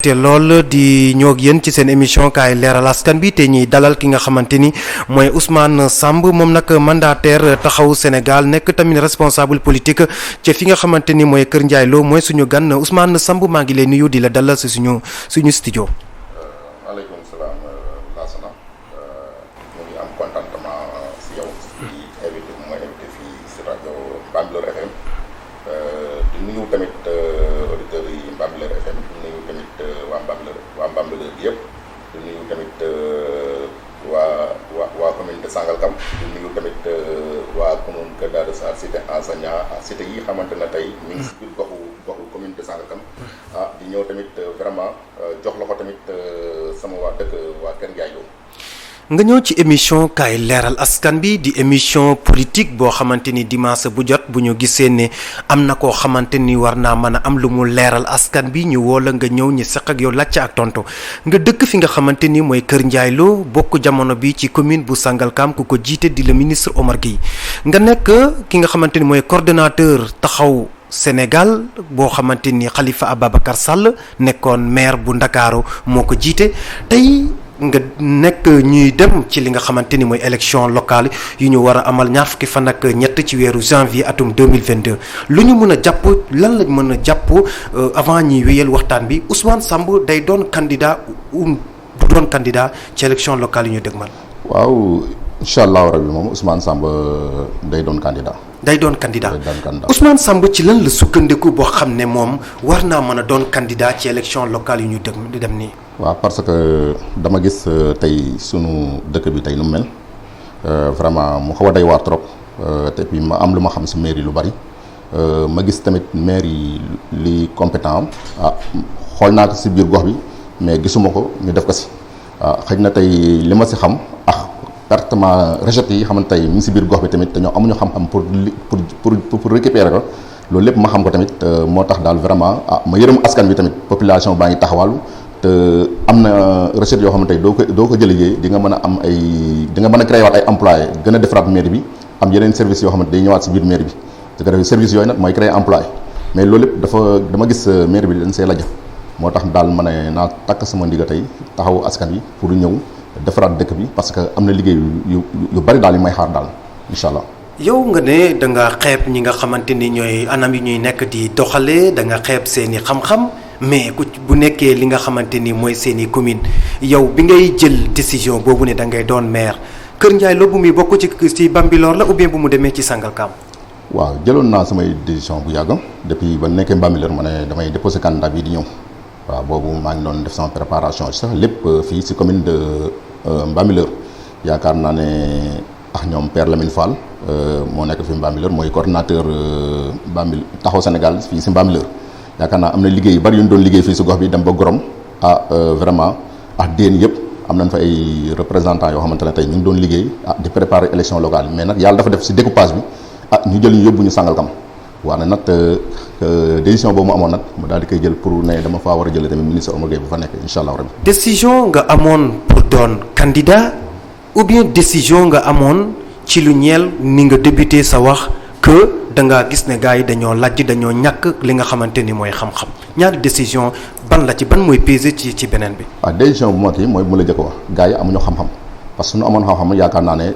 te lool di ñoo ak yéen ci seen émission kaay leeral askan bi te ñuy dalal ki nga xamante ni mooy Ousmane Samb moom nag mandataire taxawu Sénégal nekk tamit responsable politique ci fi nga xamante ni mooy Kër Ndiaye Lo mooy suñu gan Ousmane Samb maa ngi lay nuyu di la dalal si suñu studio. maaleykum salaam Lassana ñu ngi am contentement si yow di invité bu ma invité fii si rajo Bambilor FM di nuyu tamit auditeurs yi Bambilor FM di nuyu tamit waa Bambilor bi yëpp di nuyu tamit waa commune de Sangalkam di nuyu tamit waa commune Kër Daara Sarr cité enseignant cité yi xamante na tey mi ngi si biir goxu commune de Sangalkam di ñëw tamit vraiment jox la ko tamit sama waa dëkk waa Kër Ndiaye Lo. nga ñëw ci émission kaay leeral askan bi di émission politique boo xamante ni dimanche bu jot bu ñu gisee ne am na koo xamante ni war naa mën a am lu mu leeral askan bi ñu woo la nga ñëw ñu seq ak yow laajte ak tontu nga dëkk fi nga xamante ni mooy Kër Ndiaye Lo bokk jamono bi ci commune bu Sangalkam ku ko jiite di le ministre Omar Gueye nga nekk ki nga xamante ni mooy coordonnateur taxaw Sénégal boo xamante ni Khalifa Ababacar Sall nekkoon maire bu Ndakaaru moo ko jiite tey nga nekk ñuy dem ci li nga xamante ni mooy élection locale yu ñu war a amal ñaar fukki fan ak ñett ci weeru janvier atum 2022 lu ñu mën a jàpp lan lañ mën a jàpp avant ñuy wéyal waxtaan bi Ousmane Samb day doon candidat du doon candidat ci élection locale yu ñu dëgmal. waaw incha allahu rabi moom Ousmane Samb day doon candidat. day doon candidat Ousmane Samb ci lan la sukkandiku boo xam ne moom war naa mën a doon candidat ci élection locale yu ñu di dem nii. waaw parce que dama gis tey sunu dëkk bi tey nu mu mel vraiment mu xaw a day waar trop te puis ma am lu ma xam si maire yi lu bari ma gis tamit maire yi li compétent am xool naa ko si biir gox bi mais gisuma ko ñu def ko si xëy na tey li ma si xam pertement rejeté yi xamante tey mi ngi si biir gox bi tamit dañoo amuñu xam-xam pour récupérer ko loolu lépp ma xam ko tamit moo tax daal vraiment ma yërëm askan bi tamit population baa ngi taxawal te am na recette yoo xamante tey doo ko jëlee di nga mën a am di nga mën a créé waat ay employé gën a defaraat mairie bi am yeneen service yoo xamante day ñëwaat si biir mairie bi su ko defee service yooyu nag mooy créer employé mais loolu lépp dama gis mairie bi dañ see laja moo tax daal ma ne naa takk sama ndiga tey taxawu askan yi pour ñëw defaraat dëkk bi parce que am na liggéey yu bari daal yu may xaar daal incha allah. yow nga ne da nga xeeb ñi nga xamante ni ñooy anam yi ñuy nekk di doxalee da nga xeeb seen i xam-xam mais bu nekkee li nga xamante ni mooy seen i commune yow bi ngay jël décision boobu ne da ngay doon maire Kër Ndiaye Lo bu muy bokk ci Bambilor la ou bien bu mu demee ci Sangalkam. waaw jëloon naa samay décision bu yàgg depuis ba nekkee Bambilor ma ne damay déposé candidat bi di ñëw waaw boobu maa ngi doon def sama préparation sax lépp fii ci commune de Bambilor yaakaar naa ne ñoom Père Lamine Fall moo nekk fi Bambilor mooy coordinateur Bambilor taxaw Sénégal fii ci Bambilor yaakaar naa am na liggéey yu bari yu ñu doon liggéey fii ci gox bi dem ba Gorom vraiment déen yëpp am nañ fa ay représentants yoo xamante ne tey ñu ngi doon liggéey di préparer élection locale yi mais nag yàlla dafa def ci découpage bi ñu jël ñu yóbbu ñu Sangalkam waaw nag décision boobu mu amoon nag mu daal di koy jël pour ne dama faa war a jëlee tamit ministre Omar Gueye bu fa nekk incha allah rabbi. décision nga amoon pour doon candidat ou bien décision nga amoon ci lu ñeel ni nga débuté sa wax que da ngaa gis ne gars yi dañoo lajj dañoo ñàkk li nga xamante ni mooy xam-xam ñaari décision ban la ci ban mooy peser ci beneen bi. waaw décision bu ma kii mooy bu ma la jëkk wax gars yi amuñu xam-xam parce que suñu amoon xam-xam yaakaar naa ne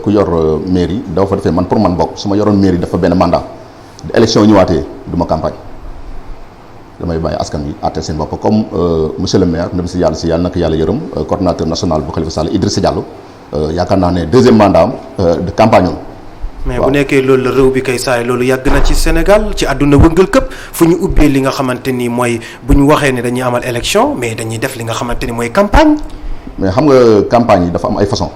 ku yor mairie dafa fa defee man pour man bokk su ma yoroon mairie dafa benn mandat. de élection ñëwaatee du ma campagne damay bàyyi askan wi àtte seen bopp comme monsieur le maire ndem si yàlla na ko yàlla yërëm coordonnateur national bu Khalifa Sall Idrissa Diallo yaakaar naa ne deuxième mandat am de campagne am. mais bu nekkee loolu la réew bi kay saay loolu yàgg na ci Sénégal ci àdduna wëngal këpp fu ñu ubbee li nga xamante ni mooy bu ñu waxee ne dañuy amal élection mais dañuy def li nga xamante ni mooy campagne. mais xam nga campagne yi dafa am ay façon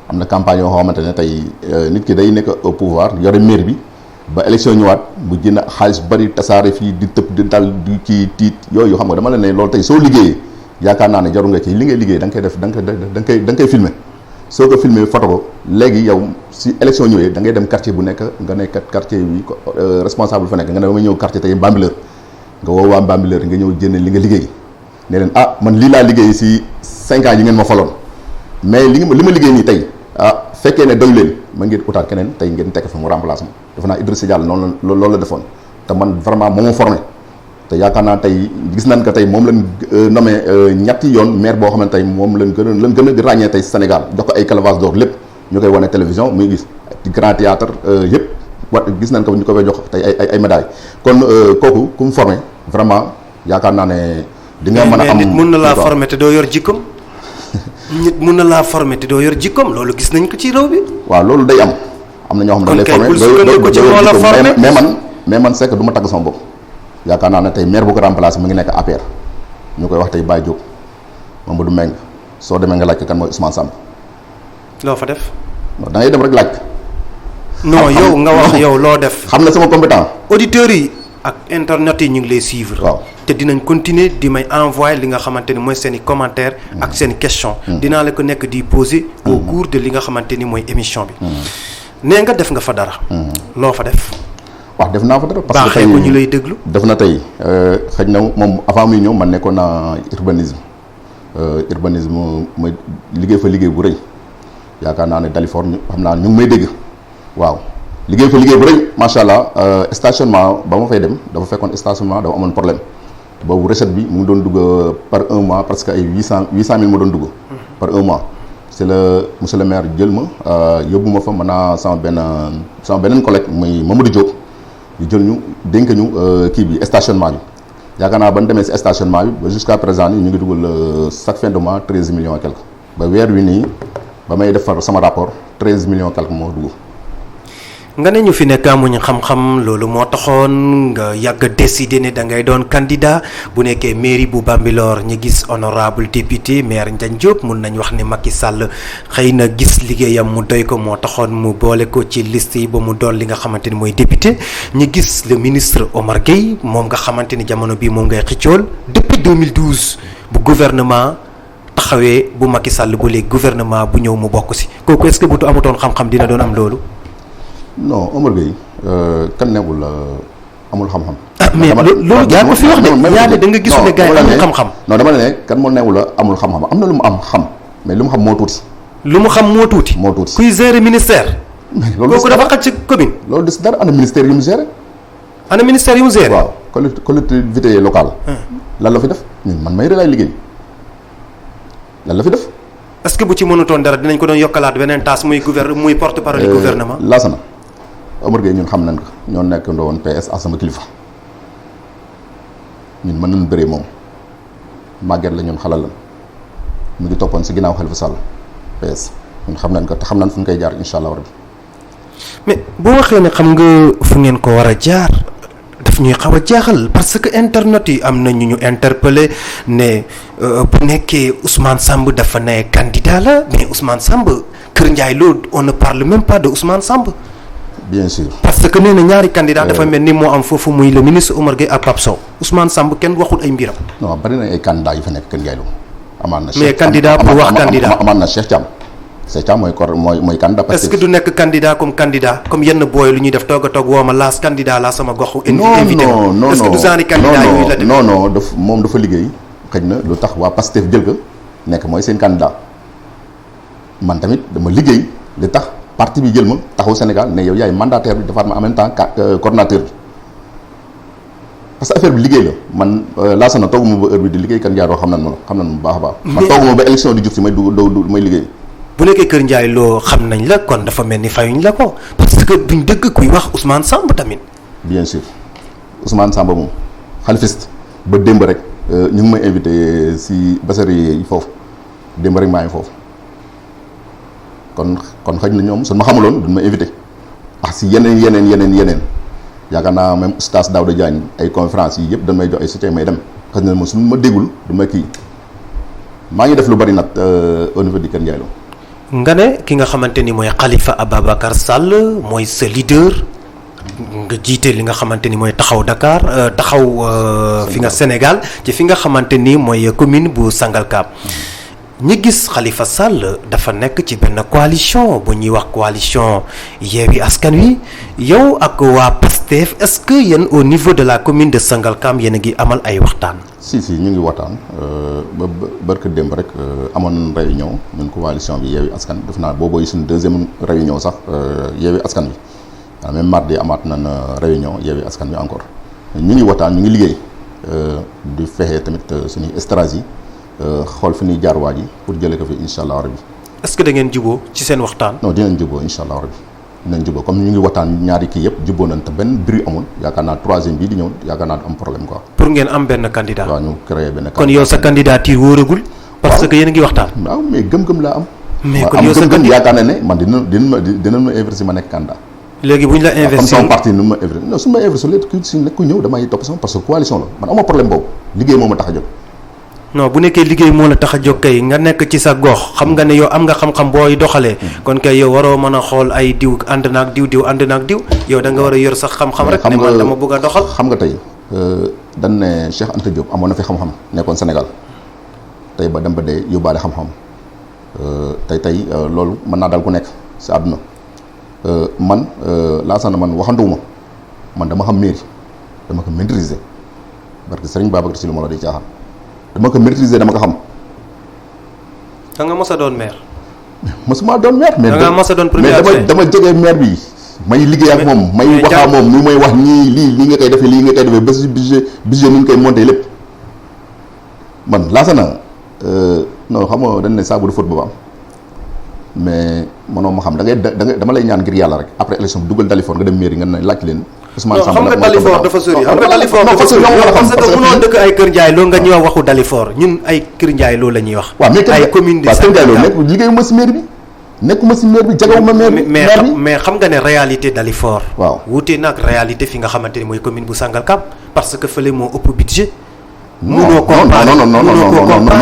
am na campagne yoo xamante ne tey nit ki day nekk au pouvoir yore mairie bi. ba élection ñëwaat bu jënd xaalis bari tasaare fii di tëb di dal di ci tiit yooyu xam nga dama la ne loolu tey soo liggéeyee yaakaar naa ne jarul nga ci li ngay liggéey da nga koy def da nga koy filmer soo ko filmer photo ko léegi yow si élection ñëwee da ngay dem quartier bu nekk nga nekk quartier bi responsable fa nekk nga ne dama ñëw quartier tey Bambilor nga woo waa Bambilor nga ñëw jënd li nga liggéey ne leen man lii laa liggéey si 5 ans yi ngeen ma faloon mais li ma liggéey nii tey fekkee ne doy leen ma ngeen utaat keneen tey ngeen tekk fi mu remplacement defe naa Idrissa Diallo loolu la defoon te man vraiment moo ma formé te yaakaar naa tey gis nañ ko tey moom lañ nommé ñetti yoon maire boo xam ne tey moom lañ gën a ràññee tey Sénégal jox ko ay calebasse d'or lépp ñu koy wane télévision muy gis ci grand théâtre yëpp gis nañ ko ñu ko koy jox tey ay médailles kon kooku ku mu formé vraiment yaakaar naa ne di nga mën a am nit mun na laa formé te doo yor jikkoom nit mun na laa formé te doo yor jikkoom loolu gis nañ ko ci réew bi. waaw loolu day am na ñoo xam ne dañ lay formé mais man c'est que du ma tagg sama bopp yaakaar naa ne tey maire bu ko remplacé mu ngi nekk APR ñu koy wax tey Baye Diop Mamadou Mbengue soo demee nga laaj ko kan mooy Ousmane Samb. loo fa def. da ngay dem rek laaj. non yow nga wax yow loo def. xam na sama compétent. auditeurs yi ak internet yi ñu ngi lay suivre. waaw te dinañ continuer di may envoyer li nga xamante ni mooy seen i commentaires. ak seen i questions. dinaa la ko nekk di poser. au cours de li nga xamante ni mooy émission bi. nee nga def nga fa dara. loo fa def. waaw def naa fa dara. parce que baaxee ko ñu lay déglu. def na tey xëy na moom avant muy ñëw man nekkoon naa urbanisme mooy liggéey fa liggéey bu rëy yaakaar naa ne Dalifort xam naa ñu ngi may dégg waaw liggéey fa liggéey bu rëy macha allah stationnement ba ma fay dem dafa fekkoon stationnement dafa amoon problème boobu recette bi mu ngi doon dugg par un mois parce que ay 800 000 ma doon dugg. par un mois. c'est le monsieur le maire jël ma yóbbu ma fa mën naa sama beneen collègue muy Mamadou Diop. ñu jël ñu dénk ñu kii bi stationnement bi yaakaar naa ba ñu demee si stationnement bi ba jusqu'à présent nii ñu ngi dugal chaque fin de mois 13 millions et quelque ba weer wi nii ba may defar sama rapport 13 millions et quelque moo dugg. nga ne ñu fi nekk amuñu xam-xam loolu moo taxoon nga yàgg a décider ne da ngay doon candidat bu nekkee mairie bu Bambilor ñu gis honorable député maire Ndiagne Diop mun nañ wax ne Macky Sall xëy na gis liggéeyam mu doy ko moo taxoon mu boole ko ci liste yi ba mu doon li nga xamante ni mooy député ñu gis le ministre Omar Gueye moom nga xamante ni jamono bii moom ngay xiccool depuis 2012 bu gouvernement taxawee bu Macky Sall bu léegi gouvernement bu ñëw mu bokk si kooku est-ce que bu amutoon xam-xam dina doon am loolu. non Omar Gueye kan newul amul xam-xam. mais loolu yaa ko fi wax de yaa ne da nga gisul ne gars yi amul xam-xam. non dama ne kan moo newul amul xam-xam am na lu mu am xam mais lu mu xam moo tuuti. lu mu xam moo tuuti. moo tuuti kuy gérer ministère. mais loolu kooku dafa xaj ci commune. loolu des dara ana ministère yu mu gérer. ana ministère yu mu gérer. waaw collectivité locale. lan la fi def ñun man may lay liggéey lan la fi def. est-ce que bu ci mënutoon dara dinañ ko doon yokkalaat beneen taas muy muy porte-parole gouvernement. Laasana Omar Gueye ñun xam nañ ko ñoo nekk ndowoon PS ak sama kilifa ñun mën nañ bëree moom màgget la ñun xalal la mu ngi toppoon si ginnaaw Khalifa Sall PS ñun xam nañ ko te xam nañ fu ñu koy jaar incha allah rabbi. mais boo waxee ne xam nga fu ngeen ko war a jaar daf ñuy xaw a jaaxal parce que internet yi am na ñu interpellé ne bu nekkee Ousmane Samb dafa ne candidat la mais Ousmane Samb Kër Ndiaye Lo on ne parle même pas de Ousmane Samb. bien sûr parce que nee na ñaari candidat dafa mel ni moo am foofu muy le ministre Omar Gueye ak Pape Sow Ousmane Samb kenn waxul ay mbiram. non bari na ay candidats yu fa nekk Kër Ndiaye Lo amaan na. mais candidat pour wax candidat amaan na Cheikh Thiam. Cheikh Thiam mooy candidat. est-ce que du nekk candidat comme yenn booy lu ñuy def toog a toog woo ma laas candidat laa sama goxu. invité non est-ce que du genre candidat yooyu la def non moom dafa liggéey xëy na lu tax waa Pastef jël ko nekk mooy seen candidat man tamit dama liggéey li tax parti bi jël ma taxaw Sénégal ne yow yaay mandataire bi defaat ma en même temps coordonnateur bi parce que affaire bi liggéey la man Laasana tooguma ba heure bi di liggéey kan jaaroo xam nañ ma bu baax a baax. man tooguma ba élection di jub si may may liggéey. bu nekkee Kër Ndiaye Lo xam nañ la kon dafa mel ni fayuñ la ko parce que duñ dëgg kuy wax Ousmane Samb tamit. bien sûr Ousmane Samb moom xalifiste ba démb rek ñu ngi may invité si basari yi foofu démb rek maa ngi foofu kon xëy na ñoom suñ ma xamuloon duñ ma invité si yeneen yaakaar naa même oustaz Daouda Diagne ay conférence yi yëpp dañ may jox ay soutien may dem xëy na moom suñ ma déggul du ma kii maa ngi def lu bari nag au niveau du Kër Ndiaye Lo. nga ne ki nga xamante ni mooy Khalifa Ababacar Sall mooy sa leader nga jiite li nga xamante ni mooy taxaw Dakar taxaw fi nga Sénégal ci fi nga xamante ni mooy commune bu Sangalkam ñi gis Khalifa Sall dafa nekk ci benn coalition bu ñuy wax coalition Yewwi Askan Wi yow ak waa Pastef est-ce que yéen au niveau de la commune de Sangalkam yéen a ngi amal ay waxtaan. si ñu ngi waxtaan ba barka démb rek amoon nañ réunion ñun coalition bi Yewwi Askan def naa boobooy suñu deuxième réunion sax Yewwi Askan bi même mardi amaat nañ réunion Yewwi Askan bi encore ñu ngi waxtaan ñu ngi liggéey di fexe tamit suñuy stratégie xool fi ñuy jaar waa ji pour jëlee ko fi incha allah rabi. est-ce que da ngeen juboo ci seen waxtaan. non dinañ juboo incha allah rabi dinañ juboo comme ñu ngi waxtaan ñaari kii yëpp juboo nañ te benn bruit amul yaakaar naa troisième bii di ñëw yaakaar naa du am problème quoi. pour ngeen am benn candidat. waaw ñu créé benn candidat kon yow sa candidature wóoragul. parce que yéen a ngi waxtaan. waaw mais gëm-gëm laa am. mais kon yow sa gëm-gëm yaakaar na ne man dina ma investir ma nekk candidat. léegi bu ñu la investir comme sama parti nu ma investir non su ma investir léegi si nekk ku ñëw damay topp sama parce que coalition la man amoo problème boobu liggéey moo ma tax a jóg. non bu nekkee liggéey moo la tax a jóg kay nga nekk ci sa gox xam nga ne yow am nga xam-xam booy doxalee. kon kay yow waroo mën a xool ay diw ànd naag diw ànd naag diw yow da nga war a yor sax xam-xam rek. ne man dama bëgg a doxal. xam nga tey dañ ne Cheikh Anta Diop amoon na fi xam-xam nekkoon Sénégal tey ba dem ba dee yóbbaale xam-xam tey loolu mën naa dal ku nekk si àdduna man laasana man waxantuwuma man dama xam mairie dama ko maîtriser parce que Serigne Babacar Sy lu ma la di caaxaan dama ko maîtriser dama ko xam. da nga mos a doon maire. mosuma doon maire. mais da nga mos a doon premier mais dama jege maire bi. may liggéey ak moom may wax ak moom ni may wax ñii lii nga koy defee lii nga koy defee ba si budget ni ñu koy monté lépp man laasana non xam nga dañ ne saabu du fóot boobu am mais mënoo ma xam da ngay dama lay ñaan ngir yàlla rek après élection bi dugal Dalifort nga dem mairie nga ne laaj leen. Ousmane Samba xam nga Dalifort dafa sori xam nga Dalifort dafa sori parce que mënoo dëkk ay Kër Ndiaye loo nga ñuy wax waxu Dalifort ñun ay Kër Ndiaye loo la ñuy wax. waaw mais ay commune du Sénégal waaw Kër Ndiaye loolu liggéeyuma si mairie bi nekkuma si maire bi jagawuma maire bi mais xam nga ne réalité Dalifort. waaw wuute nag réalité fi nga xamante ni mooy commune bu Sangalkam parce que fële moo ëpp budget. non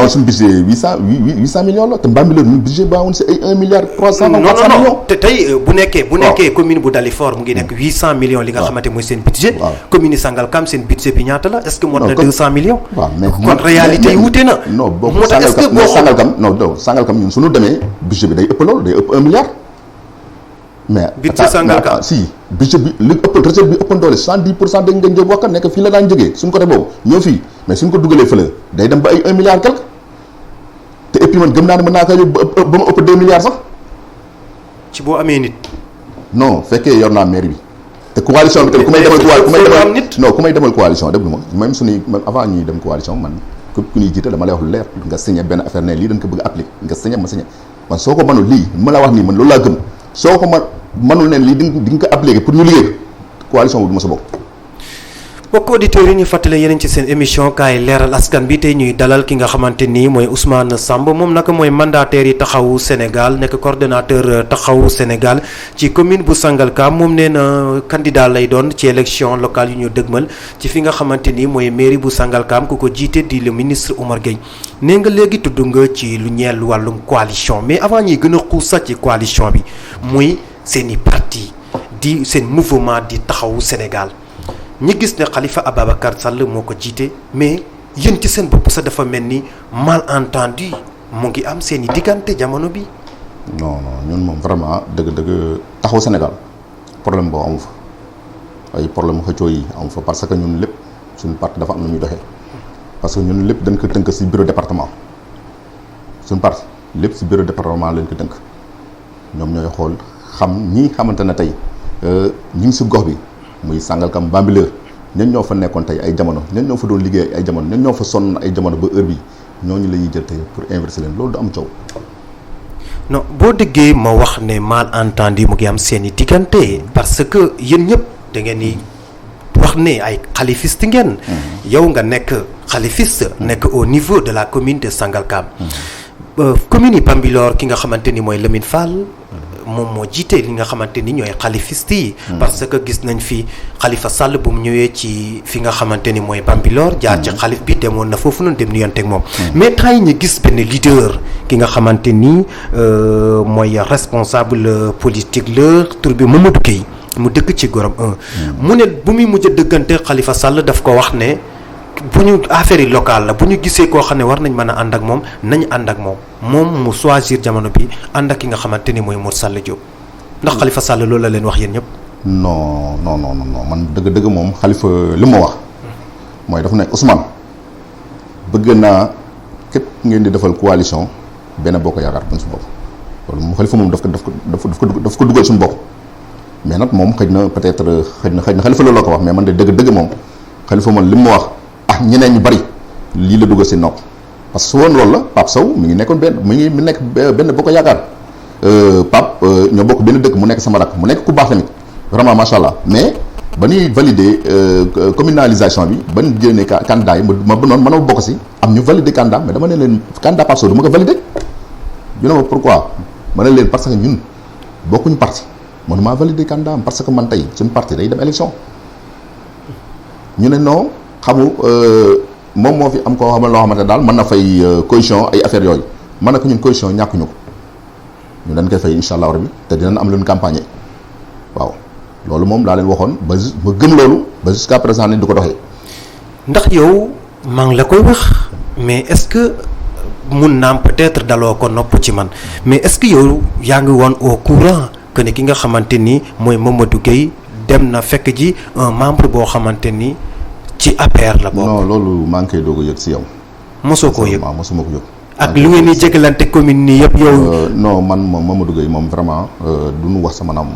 suñu budget 800 millions la te Bambilor ñu budget baawoon si ay 1 milliard 300 millions. te tey bu nekkee commune bu Dalifort mu ngi nekk 800 millions li nga xamante mooy seen budget. commune Sangalkam seen budget bi ñaata la est-ce que mot na 200 millions. kon réalité yi wuute na. non boobu Sangalkam Sangalkam ñun suñu demee budget bi day ëpp loolu day ëpp 1 milliard. mais budget Sangalkam si budget bi li ëpp recette bi ëppoon doole 70% dañ nga jóg wax nekk fii la daan jógee suñ côté boobu ñëw fii mais suñ ko dugalee fële day dem ba ay 1 milliard quelque te et puis man gëm naa ne mën naa ko yóbbu ba ma ëpp 2 milliards sax. ci boo amee nit. non fekkee yor naa mairie bi te coalition bi tamit ku may demal coalition déglu ma même suñuy même avant ñuy dem coalition man ku ñuy jiite dama lay wax lu leer nga signé benn affaire ne lii dañ ko bëgg a appliquer nga signé ma signé man soo ko mënul lii ma la wax nii man loolu laa gëm soo ko mënul ne lii di nga ko appliquer pour ñu liggéey coalition bu du ma sa bokk. mbokk auditeurs yi ñu fàttale yeneen ci seen émission kaay leeral askan bi tey ñuy dalal ki nga xamante ni mooy Ousmane Samb moom nag mooy mandataire yi taxawu Sénégal nekk coordonnateur taxawu Sénégal ci commune bu Sangalkam moom nee na candidat lay doon ci élection locale yu ñu dëgmal ci fi nga xamante ni mooy mairie bu Sangalkam ku ko jiite di le ministre Oumar Gueye nee nga léegi tudd nga ci lu ñeel wàllum coalition mais avant ñuy gën a xuus ci coalition bi muy seeni parti di seen mouvement di taxawu Sénégal. ñi gis ne Khalifa Ababacar Sall moo ko jiite mais yéen ci seen bopp sax dafa mel ni malentendu mu ngi am seen i diggante jamono bi. non ñun moom vraiment dëgg taxaw Sénégal problème boo amu fa ay problème xëccoo yi amu fa parce que ñun lépp suñu parti dafa am na ñuy doxee parce que ñun lépp dañ ko tënk ci bureau département suñu parti lépp ci bureau département lañ ko tënk ñoom ñooy xool xam ñi xamante ne tey ñu ngi ci gox bi. muy Sangalkam Bambilor ñan ñoo fa nekkoon tey ay jamono ñan ñoo fa doon liggéey ay jamono ñan ñoo fa sonn ay jamono ba heure bi ñooñu la ñuy jël tey pour inverser leen loolu du am coow. non boo déggee ma wax ne malentendu mu ngi am seen i diggante parce que yéen ñëpp da ngeen di wax ne ay xalifiste ngeen. yow nga nekk xalifiste. nekk au niveau de la commune de Sangalkam. commune yi Bambilor ki nga xamante ni mooy Lamine Fall. moom moo jiite li nga xamante ni ñooy xalifiste yi. parce que gis nañ fi Khalifa Sall bu mu ñëwee ci fi nga xamante ni mooy Bambilor jaar ci xalif bi demoon na foofu noonu dem nuyanteeg moom. mais temps yi ñu gis benn leader ki nga xamante ni mooy responsable politique la tur bi Mamadou Gueye mu dëkk ci Gorom 1. mu ne bu muy mujj a dëggante Khalifa Sall daf ko wax ne bu ñu affaire yi locale la bu ñu gisee koo xam ne war nañ mën a ànd ak moom nañ ànd ak moom mu choisir jamono bi ànd ak ki nga xamante ni mooy Mor Sall Diop ndax Khalifa Sall loolu la leen wax yéen ñëpp. non man dëgg moom Khalifa li ma wax mooy dafa ne Ousmane bëgg naa képp ngeen di defal coalition benn bokk yaakaar buñ su bopp loolu moom Khalifa moom daf ko dugal suñu bopp mais nag moom xëy na peut-être xëy na Khalifa loolu la ko wax mais man de dëgg moom Khalifa man li ma wax. ak ñeneen ñu bari lii la dugg si nopp parce que su woon loolu la Pape Sow mi ngi nekkoon mi ngi nekk benn boo ko yaakaar Pape ñoo bokk benn dëkk mu nekk sama rak mu nekk ku baax tamit vraiment macha allah mais ba ñuy valider communalisation bi ba ñu génnee candidat yi ma noonu mënoo bokk si am ñu valider candidat mais dama ne leen candidat Pape Sow du ma ko valider ñu ne ma pourquoi ma ne leen parce que ñun bokkuñu parti mënuma valider candidat am parce que man tey suñu parti day dem élection ñu ne non xamu moom moo fi am koo xam ne loo xamante daal mën na fay caution ay affaires yooyu man na ko ñun caution ñàkkuñu ko ñu dañ koy fay incha allah rabbi te dinañ am lu ñu campagne waaw loolu moom laa leen waxoon ba gëm loolu ba jusqu'à présent ni du ko doxee. ndax yow maa ngi la koy wax mais est-ce que mun naam peut-être daloo ko nopp ci man mais est-ce que yow yaa ngi woon au courant que ne ki nga xamante ni mooy Mamadou Gueye dem na fekk ji un membre boo xamante ni ci APR la bokk. non loolu maa ngi koy doog a yëg si yow. mosoo koo yëg waaw mosuma ko yëg. ak lu ngeen di jégalante commune nii yëpp yow. non man moom Mamadou Gueye moom vraiment du nu wax sama naam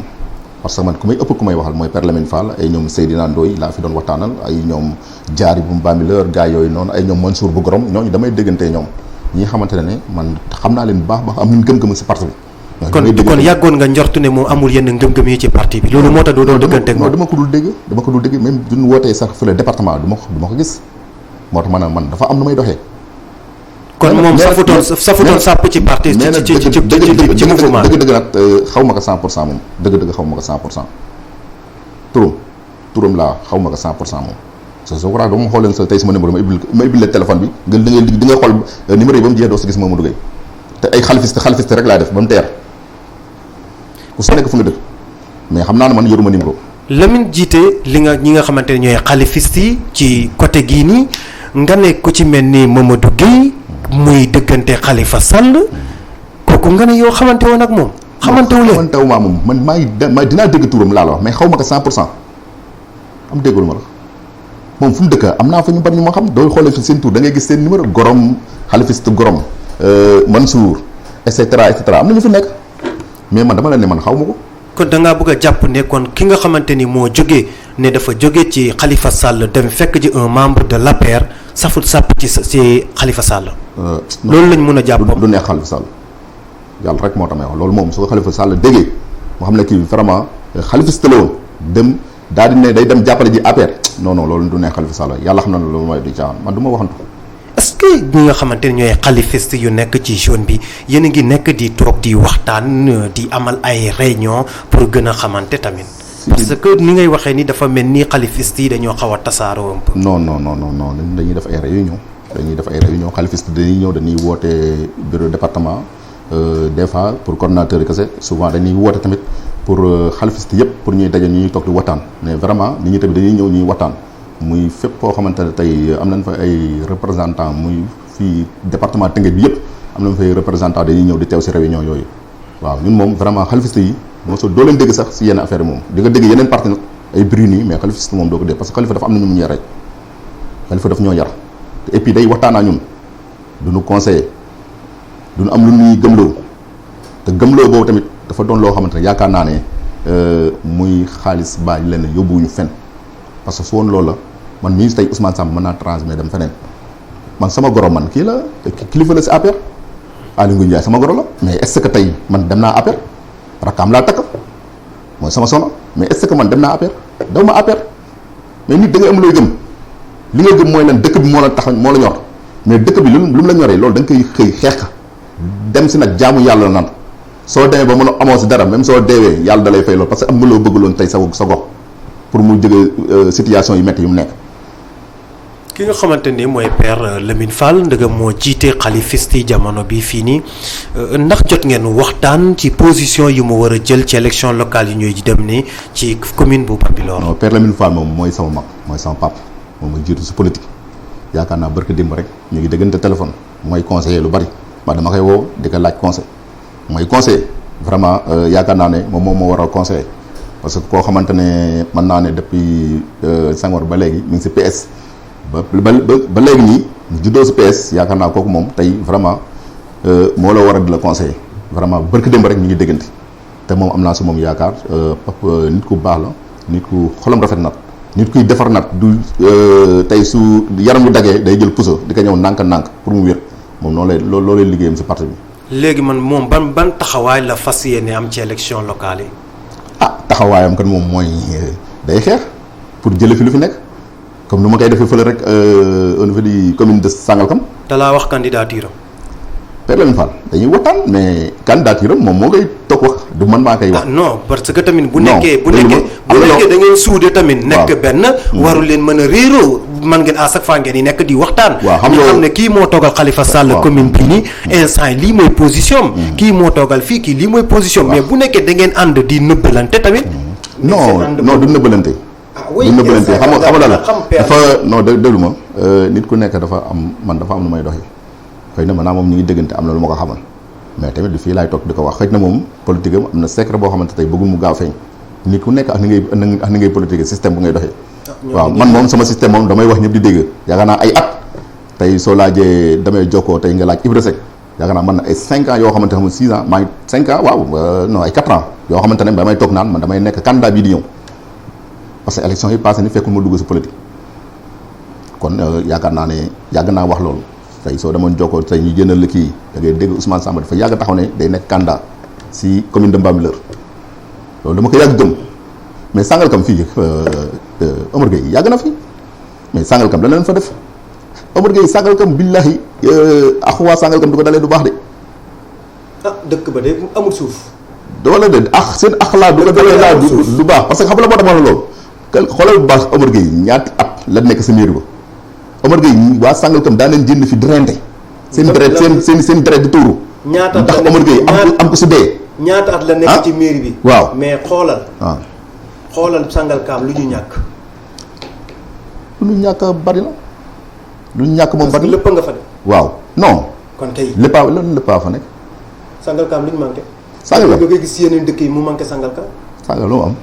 parce que man ku may ëpp ku may waxal mooy Père Lamine Fall ay ñoom Seydina Ndoye laa fi doon waxtaanal ay ñoom Diary bu Bambilor gars yooyu noonu ay ñoom Mansour bu Gorom ñooñu damay déggante ñoom ñi xamante ne man xam naa leen bu baax baax am nañu gëm-gëm si parti bi. kon yàggoon nga njortu ne moom amul yenn ngëm-ngëm yi ci parti bi loolu moo tax doo doon dëggante ak moom. dama ko dul dégg même duñ wootee sax fële département du ma ko gis moo tax man dafa am nu may doxee. kon moom safutoon sàpp ci parti ci mouvement dëgg nag xaw ma ko 100% moom dëgg xaw ma ko 100% turam laa xaw ma ko 100% moom soo ko rax ba ma xooleen sa tey sama numéro ma ibbil la téléphone bi di nga xool numéro yi ba mu jeex doo si gis Mamadou Gueye te ay xalifiste rek laa def ba mu teer ku si nekk fu nga dëkk mais xam naa ne man yoruma numéro. Lamine jiite ñi nga xamante ne ñooy xalifiste yi ci côté gii nii nga ne ku ci mel ni Mamadou Gueye muy dëggante Khalifa Sall kooku nga ne yow xamante woon ak moom. xamantewu maa moom man maa dinaa dégg turam laa la wax mais xaw ma ko 100% am déggul ma la moom fu mu dëkk am naa fa ñu bari ñu ma xam doo xoolee fi seen tur da ngay gis seen numéro Gorom xalifiste Gorom Mansour et cetera am na ñu fi nekk mais man dama la ne man xaw ma ko. kon da ngaa bëgg a jàpp ne kon ki nga xamante ni moo jógee ne dafa jóge ci Khalifa Sall dem fekk ji un membre de l'APR safut sàpp ci Khalifa Sall. loolu lañ mën a jàpp. du neex Khalifa Sall yàlla rek moo tax may wax loolu moom su ko Khalifa Sall déggee moo xam ne kii vraiment xalifiste la woon dem daal di ne day dem jàppale ji APR non loolu du neex Khalifa Sall yàlla xam na ne loolu mooy di caaxaan man du ma waxantu. est-ce que ñi nga xamante ne ñooy xalifiste yu nekk ci zone bi yéen a ngi nekk di toog di waxtaan di amal ay réunion pour gën a xamante tamit. parce que ni ngay waxee ni dafa mel ni xalifiste yi dañoo xaw a tasaaroo un peu. non dañuy def ay réunion xalifiste dañuy ñëw dañuy woote bureau département des fois pour coordonnateur yi kese souvent dañuy woote tamit pour xalifiste yëpp pour ñuy daje ñuy toog di waxtaan mais vraiment nit ñi tamit dañuy ñëw ñuy waxtaan. muy fépp koo xamante ne tey am nañ fa ay représentant muy fii département Tëngéej bi yëpp am nañ fay représentant dañuy ñëw di teew si réunion yooyu waaw ñun moom vraiment xalifiste yi mosoo doo leen dégg sax si yenn affaire yi moom di nga dégg yeneen parti nag ay bruni mais xalifiste moom doo ko dégg parce que xalifa dafa am na ñu mu yar xalifa daf ñoo yar te et puis day waxtaan ak ñun duñu conseiller duñu am lu ñuy gëmloo te gëmloo boobu tamit dafa doon loo xamante ne yaakaar naa ne muy xaalis baa leen yóbbuwuñu fenn parce que su woon loolu la man mii tey Ousmane Samb mën naa transmettre dem feneen man sama goro man kii la kilifa la si APR Aly Ngouille Ndiaye sama goro la mais est-ce que tey man dem naa APR rakkaam laa takk mooy sama sono mais est-ce que man dem naa APR daw ma APR mais nit da nga am looy gëm li nga gëm mooy lan dëkk bi moo la tax moo la ñor mais dëkk bi lu mu la ñoree loolu da nga koy xëy xeex dem si nag jaamu yàlla nan soo demee ba mën a amoo si dara même soo deewee yàlla da lay fay loolu parce que am nga loo bëgg loon tey sa gox pour mu jóge situation yu métti yu mu nekk. ki nga xamante ni mooy Père Lamine Fall ndëgam moo jiite xalifiste yi jamono bi fii nii ndax jot ngeen waxtaan ci position yu mu war a jël ci élection locale yi ñuy dem ni ci commune bu Bambilor. non Père Lamine Fall moom mooy sama mag mooy sama pap moom mooy jiitu si politique yaakaar naa barke démb rek ñu ngi déggante téléphone mooy conseiller lu bari ma dama koy woo di ko laaj conseil mooy conseiller vraiment yaakaar naa ne moom moo war a conseiller. parce que koo xamante ne mën naa ne depuis Senghor ba léegi mi ngi si PS ba léegi nii mu juddoo si PS yaakaar naa kooku moom tey vraiment moo la war a di la conseiller vraiment barki démb rek ñu ngi déggante te moom am naa si moom yaakaar nit ku baax la nit ku xolam rafet na nit kuy defar nag du tey su yaram bu dagee day jël puso di ko ñëw nànk-nànk pour mu wér moom noonu lay loolu lay liggéeyam si parti bi. léegi man moom ban taxawaay la fas yéene am ci élection locale yi. ah taxawaayam kan moom mooy day xeex pour jële fi lu fi nekk comme nu ma koy defee fële rek au niveau du commune de Sangalkam. da laa wax candidature am. Père Lamine Fall dañuy waxtaan mais candidature am moom moo koy toog wax du man maa koy wax. non parce que tamit bu nekkee da ngeen suude tamit. nekk benn. waru leen mën a réeroo man ngeen à chaque fois ngeen di nekk di waxtaan. waaw xam ne kii moo toogal Khalifa Sall commune bi nii instant yi lii mooy position am. kii moo toogal fii kii lii mooy position mais bu nekkee da ngeen ànd di nëbbalante tamit. non du nëbbalante. du nëbbalante xam nga la dafa non déglu ma nit ku nekk dafa am nu may doxee. xëy na maanaam moom ñu ngi déggante am na lu ma ko xamal mais tamit du fii laay toog di ko wax xëy na moom politique am na secret boo xamante tey bëggul mu gaaw feeñ nit ku nekk ak ni ngay politique système bu ngay doxee. waaw man moom sama système moom damay wax ñëpp di dégg yaakaar naa ay at tey soo laajee damay jokkoo tey nga laaj Ibra Seck yaakaar naa man na ay 5 ans yoo xamante ne 6 ans maa ngi 5 ans waaw non ay 4 ans yoo xamante ne damay toog naan man damay nekk candidat bii di ñëw parce que élection yi passé ni fekkul ma dugg si politique kon yaakaar naa ne yàgg naa wax loolu. tey soo demoon jokkoo tey ñu jëndal la kii da ngay dégg Ousmane Samba dafa yàgg taxaw ne day nekk candidat si commune de Bambilor loolu dama ko yàgg gëm mais Sangalkam fii Omar Gueye yàgg na fi mais Sangalkam da leen fa def Omar Gueye Sangalkam billahi ak waa Sangalkam du ko dalee du baax de. dëkk ba de amul suuf. wala de seen axlaa du ko dalee laa du baax parce que xam la moo tax ma la loolu xoolal bu baax Omar Gueye ñaati at la nekk sa mairie ba. Omar Gueye waa Sangalkam daa leen jënd fi drente seen deret seen deret di tuuru. ñaata at la ndax Omar Gueye am ko si dee. ñaata at la nekk ci mairie bi. waaw mais xoolal Sangalkam lu ñu ñàkk. lu ñu ñàkk bari na. lu ñu ñàkk moom bari na lépp nga fa de. waaw non. kon tey léppaa fa nekk. Sangalkam lu ñu manqué. Sangalkam nga gis yeneen dëkk yi mu manqué Sangalkam. Sangalkam lu mu am.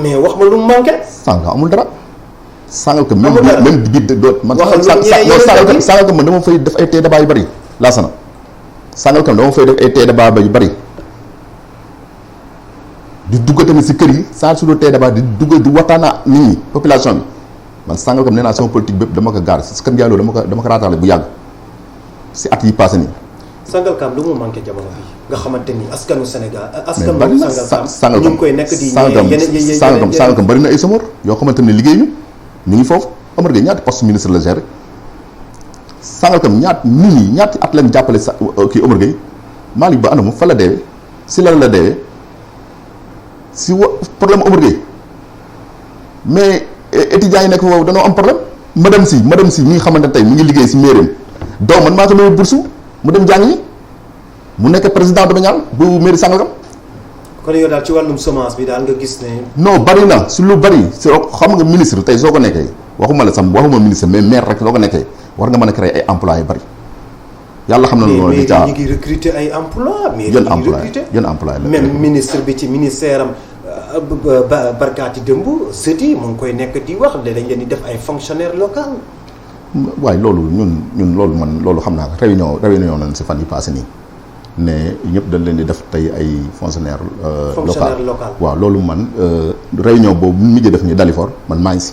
mais wax ma lu mu manqué. Sangalkam amul dara. Sangalkam même biir doo man Sangalkam man dama fay def ay tee débat yu bëri laasana Sangalkam dama fay def ay tee débat yu bëri di dugg tamit si kër yi saa su doo tee débat di dugg di waxtaan ak nit ñi population bi man Sangalkam nee naa sama politique bépp dama ko gaar si kër Ndiaye dama ko raataale bu yàgg si at yi passé nii. Sangalkam lu mu manqué jamono bi nga xamante ni askanu Sénégal mais bari na Sangalkam ñu ngi koy nekk di Sangalkam bari na ay samor yoo xamante ne liggéey ñu ngi foofu Omar Gueye ñaati poste ministre la géré Sangalkam ñaati at lañ jàppale kii Omar Gueye Malick Ba anamu fa la deewee si la deewee si problème Omar Gueye mais étudiants yi nekk foofu dañoo am problème madame si mi nga xamante ne tey mi ngi liggéey si mairie doom man maa ko loolu bourse mu dem jàng yi mu nekk président domanial bu mairie Sangalkam. kon yow daal ci wàllum semence bi daal nga gis ne. non bari na si lu bari si xam nga ministre tey soo ko nekkee waxuma ministre mais maire rek soo ko nekkee war nga mën a créer ay emplois yu bari yàlla xam na loolu. mais ñu ngi recruter ay emplois. mais yan emploi la même ministre bi ci ministère am barkaati dëmb sëti mu ngi koy nekk di wax dañ leen di def ay fonctionnaires locaux. waaye loolu ñun loolu man loolu xam naa ko réunion nañ si fan yi passé nii. ne ñëpp dañ leen di def tey ay fonctionnaire local waaw loolu man réunion boobu mu mujjee def ñu Dalifort man maa ngi si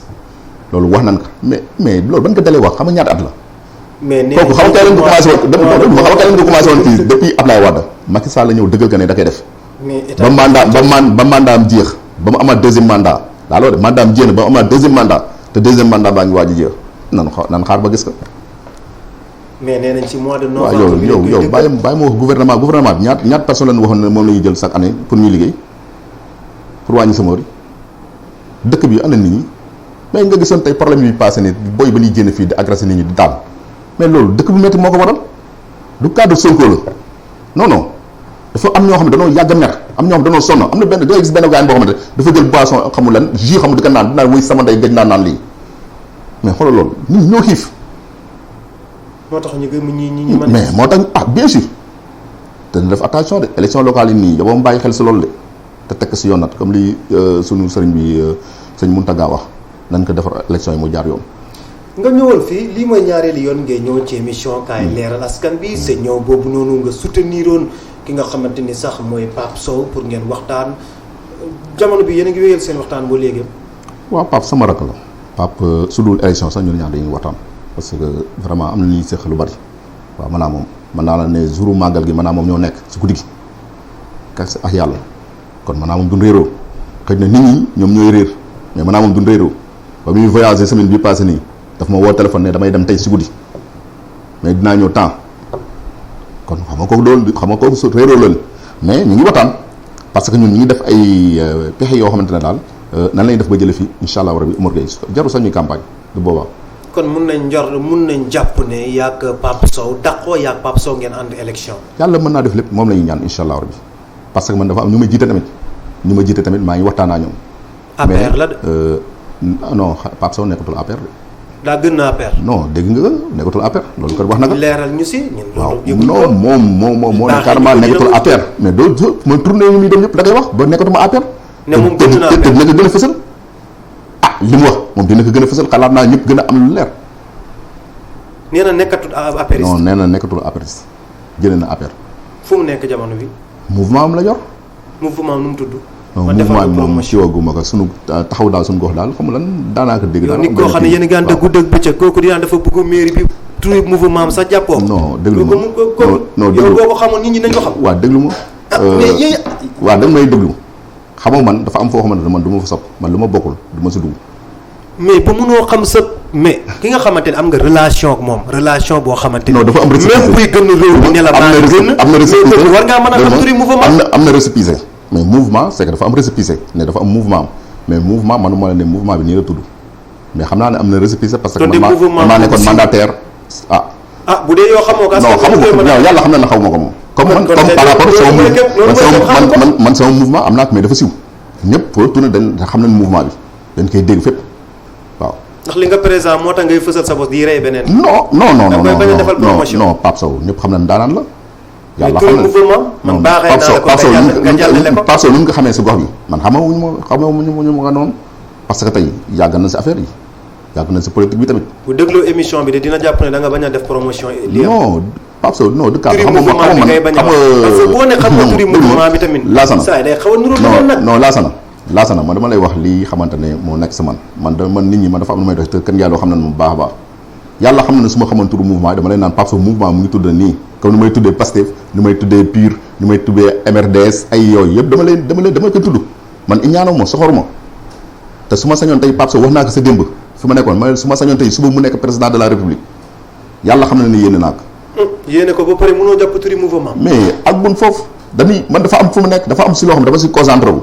loolu wax nan ko mais loolu ban ko dalee wax xam nga ñaata at la. mais nee kooku xam nga leen ko commencé woon fii depuis Ablaye Wade Macky Sall la ñëw dëggal ko ne da koy def. ba mandat am jeex ba mu amaat deuxième mandat daa loolu de mandat am jeex na ba mu amaat deuxième mandat te deuxième mandat baa ngi waaj a jeex nan xaar ba gis ko. mais nee nañ ci mois de novembre. waaw yow bàyyi ma wax gouvernement bi ñaat personne lañu waxoon ne moom la ñuy jël chaque année pour ñuy liggéey pour wàññi sama dëkk bi ana nit ñi mais nga gisoon tey problème yi passé ni booy ba ñuy génn fii di agressé nit ñi di daal mais loolu dëkk bu métti moo ko waral du cadre Sonko la non dafa am ñoo xam ne dañoo yàgg a mer am ñoo xam ne dañoo sonn am na benn da ngay gis benn gaañ boo xamante dafa jël boisson xamul lan jus xamul di ko naan dinaa wuy sama ndey gëj naa naan lii mais xoolal loolu nit ñi ñoo xiif. moo tax ñu gëm ñi mais moo tax bien sûr te def attention de élection locale yi nii yow mu bàyyi xel si loolu de te tekk si yoon nag comme li sunu sëriñ bi sëñ Mountaga wax nañ ko defar élection yi mu jaar yoon. nga ñëwoon fii lii mooy ñaareelu yoon ngay ñëw ci émission kaay leeral askan bi sa ñëw boobu noonu nga souteniroon ki nga xamante ni sax mooy Pape Sow pour ngeen waxtaan jamono bi yéen a ngi wéyal seen waxtaan ba léegi. waaw Pape sama rakk la Pape su dul élection sax ñun ñaar dañuy waxtaan parce que vraiment am na ñuy seq lu bari waaw maanaam moom mën naa la ne jouru màggal gi maanaam moom ñoo nekk ci guddi gi kas ak yàlla kon maanaam moom duñ réeroo xëy na nit ñi ñoom ñooy réer mais maanaam moom duñ réeroo ba muy voyagé semaine bi passé nii daf ma woo téléphone ne damay dem tey ci guddi mais dinaa ñëw temps kon xam nga kooku doon xam nga kooku su réeroo leen mais ñu ngi waxtaan parce que ñun ñu ngi def ay pexe yoo xamante ne daal nan lañuy def ba jële fii incha allah rabi Omar Gueye jarul sax ñuy campagne du boobaa. kon mun nañ jàpp ne yaag Pape Sow dàqoo yaag Pape Sow ngeen ànd élection. yàlla mën naa def lépp moom la ñuy ñaan incha allah rabi parce que man dafa am ñu ma jiite tamit maa ngi waxtaan ak ñoom. APR la de. non Pape Sow nekkatul APR de. daa gën na APR. non dégg nga nekkatul APR loolu ko wax na ko. leeral ñu si ñun. waaw non moom moo ne carrément nekkatul APR mais doo man tournée yi muy dem yëpp da koy wax ba nekkatuma APR. ne moom gën na APR te dina ko gën a fësal. ah li mu wax moom dina ko gën a fësal xalaat naa ñëpp gën a am lu leer. nee na nekkatul APR. non nee na nekkatul APR jëlee na APR. fu mu nekk jamono bi. mouvement am la yor. mouvement am nu mu tudd. non mouvement bi moom siwaguma ko sunu taxaw daal sunu gox daal xam nga lan daanaka dégg naa. nit koo xam ne yéen a ngi ànd guddeeg bëccëg kooku dinaa dafa bëgg mairie bi turu mouvement am sax jàppoo. non déglu ma non yow boo ko xamoon nit ñi nañ ko xam. waaw déglu ma. waaw da nga may déglu xam nga man dafa am foo xamante ne man du ma fa sopp man lu ma bokkul du ma si dugg. mais ba mënoo xam sa mais ki nga xamante ne am nga relation ak moom relation boo xamante ne. non dafa am récépissé même buy gën a réew mi ne la maa gën am na récépissé war ngaa mën a xam turi mouvement. am na récépissé mais mouvement c'est que dafa am récépissé ne dafa am mouvement am mais mouvement manuma la ne mouvement bi nii la tudd mais xam naa ne am na récépissé parce que man maa nekkoon mandataire bu dee yoo xamoo ko. non xamu ko non yàlla xam na ne xaw ma ko moom. comme par rapport sama man sama mouvement am naa ko mais dafa siw ñëpp foo tourné dañ xam nañ mouvement bi dañ koy dégg fépp waaw. ndax li nga présent moo tax ngay fësal sa bopp di rey beneen. non Pape Sow ñëpp xam nañ daanaan la. yàlla xam na man baaxee naa la ko nga jàllale ko Pape Sow ni mu ko xamee si gox bi man xamewuñu ma noonu parce que tey yàgg na si affaire yi yàgg na si politique bi tamit. bu dégloo émission bi de dina jàpp ne da nga bañ a def promotion. non Pape Sow non du cas. xam nga mouvement bi ngay bañ a wax parce que boo ne xam nga turi mouvement bi tamit. laasana saa yi day xaw a nuru leneen nag. non laasana man dama lay wax lii xamante ne moo nekk sa man nit ñi man dafa am lu may dox te kën yàlla xam na ne moom baax a baax yàlla xam na ne su ma xamoon turu mouvement dama lay naan Pape Sow mouvement mu ngi tudd nii comme ni may tuddee Pastef ni may tuddee PUR ni may tuddee MRDS ay yooyu yëpp dama koy tudd man ñaanoo ma soxor ma te su ma sañoon tey Pape Sow wax naa ko sa démb fi ma nekkoon ma su ma sañoon tey suba mu nekk président de la république yàlla xam na ne yéene naa ko. yéene ko ba pare mënoo jàpp turi mouvement. mais ak bun foofu dañuy man dafa am fu mu nekk dafa am si loo xam dafa si concentré wu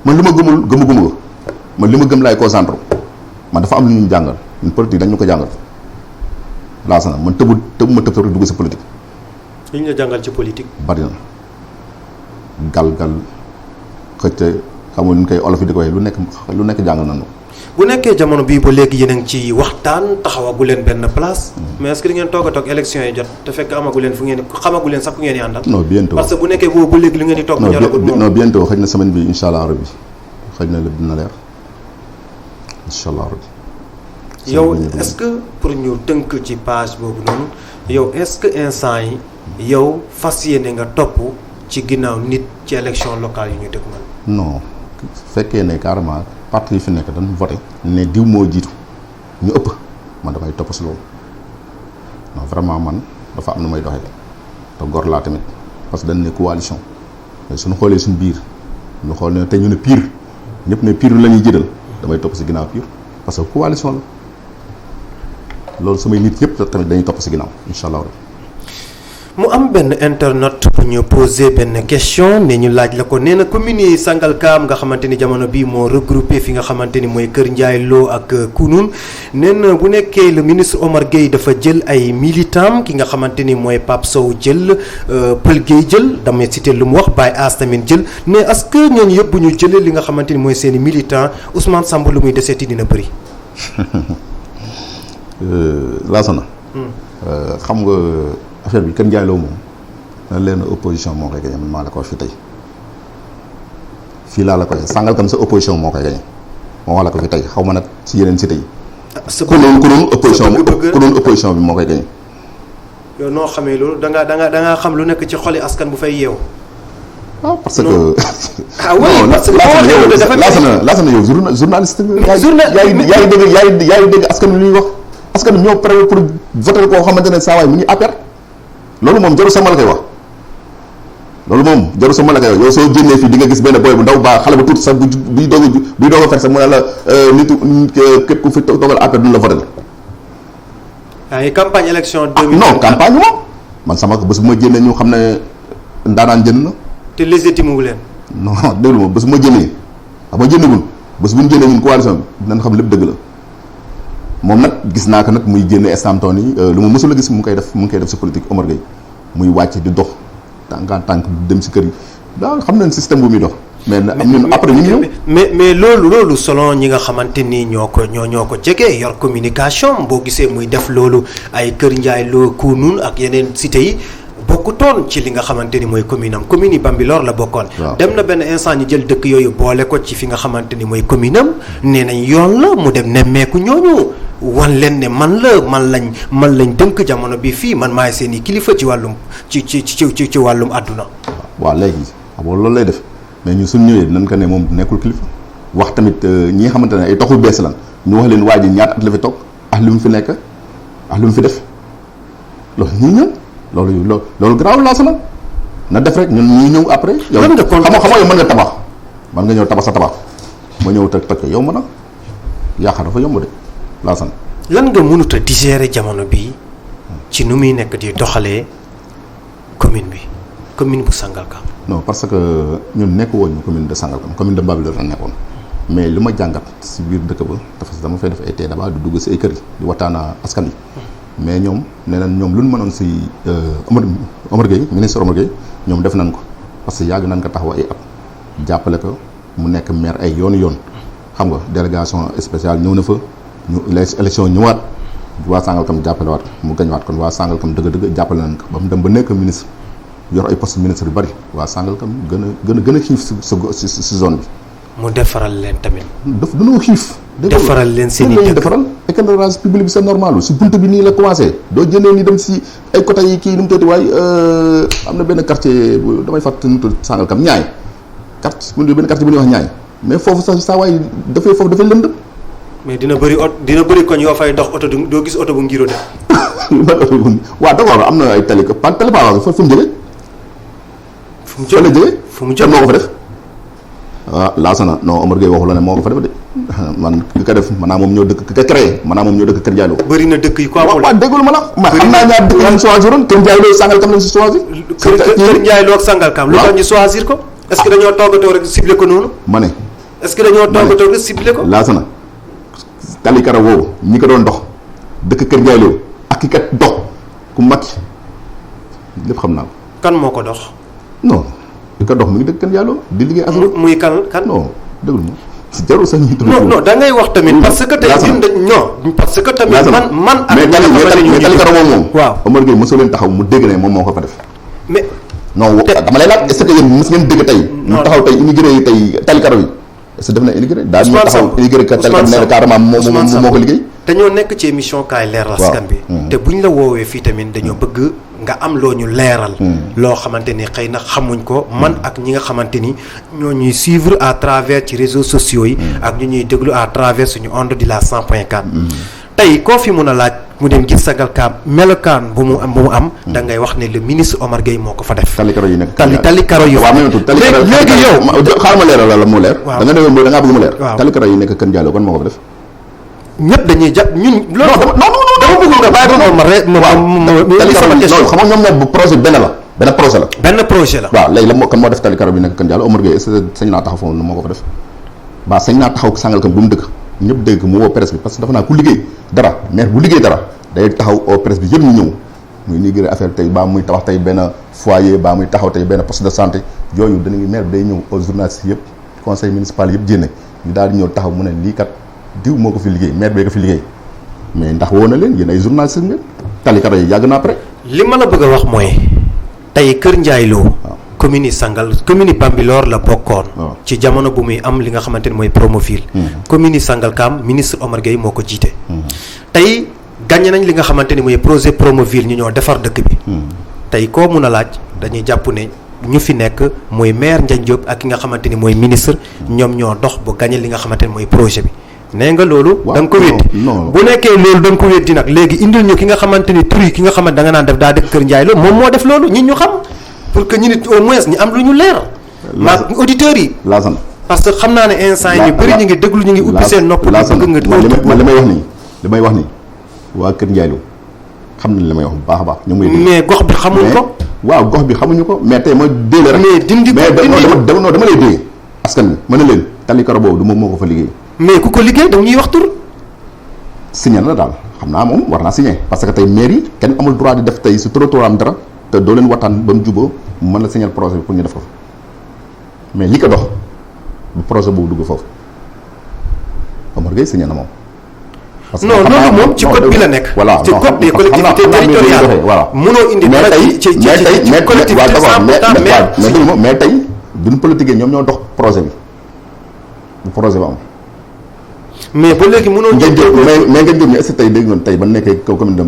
man li ma gëmuma ko man li ma gëm laay concentré wu man dafa am lu ñu jàngal ñun politique dañ ñu ko jàngal laasana man tëbu ma tëb rek dugg si politique. li ñu la jàngal ci politique. bari na gal xëcc xam nga ñu koy olof yi di ko waxee lu nekk jàngal nañu. bu nekkee jamono bii ba léegi yéen a ngi ci waxtaan taxawagu leen benn place. mais est-ce que di ngeen toog a toog élection yi jot te fekk amagu leen fu ngeen xamagu leen sax fu ngeen di àndal. non bientôt parce que bu nekkee boobu ba léegi li ngeen di toog. non bientôt xëy na semaine bi incha allah rabi xëy na lépp dina leer incha allah rabi. yow est-ce que pour ñu tënk ci page boobu noonu yow est-ce que instant yi yow fas yéene nga topp ci ginnaaw nit ci élection locale yi ñu dëgg man. non fekkee ne carrément parti yi fi nekk dañu voté ne diw moo jiitu ñu ëpp man damay topp si loolu non vraiment man dafa am na may doxee te gor laa tamit parce que dañ ne coalition mais suñu xoolee suñu biir ñu xool ne te ñu ne pire ñëpp ne pire la ñuy jëdal damay topp si ginnaaw pire parce que coalition la loolu samay nit yëpp tamit dañuy topp si ginnaaw incha allah. mu am benn internet bu ñu posé benn question ne ñu laaj la ko nee na commune yi Sangalkam nga xamante ni jamono bii moo regroupé fi nga xamante ni mooy Kër Ndiaye Lo ak Kounoune nee na bu nekkee le ministre Omar Gueye dafa jël ay militants ki nga xamante ni mooy Pape Sow jël Pël Gueye jël damay cité lu mu wax Baye As tamit jël mais est-ce que ñooñu yëpp bu ñu jëlee li nga xamante ni mooy seen i militants Ousmane Samba lu muy deseeti dina bëri. laasana. xam nga. affaire bi Kër Ndiaye Lo moom na leen opposition moo koy gañe man maa la ko wax fi tey fii laa la koy Sangalkam sa opposition moo koy gañe moo wax la ko fi tey xaw ma nag si yeneen cité yi. ku doon opposition bi moo koy gañe. yow noo xamee loolu da ngaa xam lu nekk ci xoli askan bu fay yeew. ah parce que. ah oui parce que Lassana yow journaliste nga. yaa ngi dégg askan wi ñuy wax askan wi ñoo pare pour voter koo xamante ne saa waay mu ngi APR loolu moom jarul sama la koy wax loolu moom jarul sama la koy wax yow soo génnee fii di nga gis benn boy bu ndaw baa xale bu tuuti sax buy doog a fer sax mu ne la nitu képp ku fi toogal APR duñ la voter. ay campagne élection 2024 non campagne moom man sama bés bu ma génnee ñu xam ne ndaanaan jënd na. te légitime wu leen. non déglu ma bés bu ma génnee xam nga jëndagul bés bu ñu génnee ñun coalition bi dinañ xam lépp dëgg la moom nag gis naa ko nag muy génne estamton yi lu ma mësul a gis mu ngi koy def si politique Omar Gueye muy wàcc di dox tànk dem si kër yi daa xam nañ système bu muy dox. mais ñun après ñu ngi ñëw. mais loolu selon ñi nga xamante ni ñoo ko jege yor communication boo gisee muy def loolu ay Kër Ndiaye Lo Kounoune ak yeneen cité yi bokkutoon ci li nga xamante ni mooy commune am commune yi Bambilor la bokkoon. dem na benn instant ñu jël dëkk yooyu boole ko ci fi nga xamante ni mooy commune am nee nañ yoon la mu dem nemmeeku ñooñu wan leen ne man lañ dënk jamono bi fii man maay seen i kilifa ci wàllum ci wàllum àdduna. waaw léegi xam nga loolu lay def. mais ñu suñ ñëwee dinañ ko ne moom nekkul kilifa wax tamit ñi nga xamante ne ay taxul bees lan ñu wax leen waa ji ñaata at la fi toog ak li mu fi nekk ak li mu fi def loolu ñuy ñëw loolu garaaw Lassana na def rek ñun ñuy ñëw après. yow xam nga yow mën nga tabax mën nga ñëw tabax sa tabax ma ñëw toj ko yow mën a yaakaar dafa yomb de Lassana. lan nga mënut a digérer jamono bii ci nu muy nekk di doxalee commune bu Sangalkam. non parce que ñun nekk woon ñu commune de Sangalkam commune de Bambilor la nekkoon mais li ma jàngat si biir dëkk ba dama fay def ay tee d'abord di dugg si ay kër yi di waxtaan askan yi mais ñoom nee nañ ñoom lu ñu mënoon si Omar Gueye ministre Omar Gueye ñoom def nañ ko parce que yàgg nañ ko taxaw ay at jàppale ko mu nekk maire ay yoon xam nga délégation spéciale ñëw na fa ñu élection ñëwaat waa Sangalkam jàppale waat mu gañ waat kon waa Sangalkam dëgg jàppale nañ ko ba mu dem ba nekk ministre yor ay poste ministre yu bari waa Sangalkam gën a xiif si zone bi. mu defaral leen tamit. dañoo xiif. defaral leen seen i dëkk defaral éclairage public bi c'est normal si buntu bi nii la commencé doo jëndee ni dem si ay côté yi kii nu mu tuddati waaye am na benn quartier damay fàttali nu mu tudd Sangalkam ñaay benn quartier bu ñuy wax ñaay mais foofu sax saa waay dafay lëndëm. mais dina bëri koñ yoo fay dox oto doo gis oto bu ngiro de. waaw d'accord am na ay tali paa fu mu jëlee. fu mu jëlee moo ko fa def. waaw Lassana non Omar Gueye waxu la ne moo ko fa def de man ki ko def maanaam moom ñoo dëkk ki ko créé maanaam moom ñoo dëkk Kër Ndiaye Lo. bëri na dëkk yi ko amul. waaw déggul ma la ma xam naa ñaar dëkk yi ñu choisir woon Kër Ndiaye Lo Sangalkam lañ si choisir. Kër Ndiaye Lo ak Sangalkam. lu tax ñu choisir ko. est-ce que dañoo toggatoo rek ciblé ko noonu. ma ne. est-ce que dañoo toggatoo rek ciblé ko. Lassana tali kara woowu ñi ko doon dox dëkk Kër Ndiaye Lo ak ki kat dox ku makki lépp xam naa ko. kan moo ko dox. non li ko dox mu ngi dëkk Kër Ndiaye Lo di liggéey asuro. muy kan. non déglu ma jarul sax ñuy. non da ngay wax tamit parce que tey ñun dañ parce que tamit man ak mais tali kara moom waaw Omar Gueye mosoo leen taxaw mu dégg ne moom moo ko fa def. mais non dama lay laaj est-ce que yéen mos ngeen dégg tey. mu taxaw tey immigré yi tey tali kara bi est-ce que def na immigré. daal ñu taxaw immigré ka tali kara ne carrément moom moo ko liggéey. dañoo nekk ci émission kaay leeral askan bi. te buñ la woowee fii tamit dañoo bëgg nga am loo ñu leeral. loo xamante ni xëy na xamuñ ko man ak ñi nga xamante ni ñoo ñuy suivre à travers ci réseaux sociaux yi. ak ñu ñuy déglu à travers suñu onde di la 100.4. tey koo fi mun a laaj mu dem gis Sangalkam melokaan bu mu am. da ngay wax ne le ministre Omar Gueye moo ko fa def. tali karo yi nekk tali karo yi. waaw léegi yow. xaaral ma leeral la mu leer. waaw da nga demee da ngaa bëgg mu leer. waaw tali karo yi nekk Kër Ndiaye Lo kan moo ko fa def. ñëpp dañuy jàpp ñun. loolu dama bëgg nga bàyyi ko ma rek. non xam nga ñoom ñoom projet benn projet la. benn projet la. waaw léegi kan moo def tali karo bi nekk Kër Ndiaye Lo Omar Gueye est-ce que sañ naa taxaw foofu moo ko fa def waaw sañ naa taxaw Sangalkam bu mu dëkk ñëpp dégg mu woo presse bi parce que dafa naa ku liggéey dara maire bu liggéey dara day taxaw au presse bi yëpp ñu ñëw muy liggéey affaire tey baa muy tabax tey benn foyer baa muy taxaw tey benn poste de santé yooyu danañu maire bi day ñëw aux journalistes yëpp conseil municipal yëpp jénne ñu daal di ñëw taxaw mu ne lii kat diw moo ko fi liggéey maire bee ko fi liggéey mais ndax woo na leen yéen ay journalistes ngeen tali karo yi yàgg naa après. li ma la bëgg a wax mooy tey Kër Ndiaye Lo commune Bambilor la bokkoon. ci jamono bu muy am li nga xamante ni mooy Promoville. commune Sangalkam ministre Omar Gueye moo ko jiite. tey gagné nañ li nga xamante ni mooy projet Promoville ñu ñoo defar dëkk bi. tey koo mun a laaj dañuy jàpp ne ñu fi nekk mooy maire Ndiagne Diop ak ki nga xamante ni mooy ministre ñoom ñoo dox ba gagné li nga xamante ni mooy projet bi nee nga loolu da nga ko weddi bu nekkee loolu da nga ko weddi nag léegi indil ñu ki nga xamante ni tur yi ki nga xamante da nga naan def daa dëkk Kër Ndiaye Lo moom moo def loolu ñun ñu xam pour que ñu nit au moins ñu am lu ñu leer maag auditeurs yi parce que xam naa ne instant yi ñu bëri ñu ngi déglu ñu ngi ubbi seen nopp bëgg nga man li may wax nii waa Kër Ndiaye Lo xam nañ li may wax bu baax a baax ñu muy mais gox bi xamuñ ko waaw gox bi xamuñu ko mais tey ma déele rek mais dindi ko dama lay dégg askan bi mën na leen tali karo boobu du moom moo ko fa liggéey mais ku ko liggéey da ñuy wax tur signé na daal xam naa moom war naa signé parce que tey maire yi kenn amul droit di def tey si trottoir am dara te doo leen waxtaan ba mu juboo mën la signé projet bi pour ñu def ko fa mais li ko dox bu projet boobu dugg foofu Omar Gueye signé na moom. parce que non loolu moom ci code bi la nekk. voilà ci code des collectivités territoriales voilà mënoo indi dara ci collectivité mais tey duñ politique ñoom ñoo dox projet bi bu projet bi am. mais ba léegi mënoo. mais nga jóg ne est-ce que tey dégg nga tey ba nekkee commune de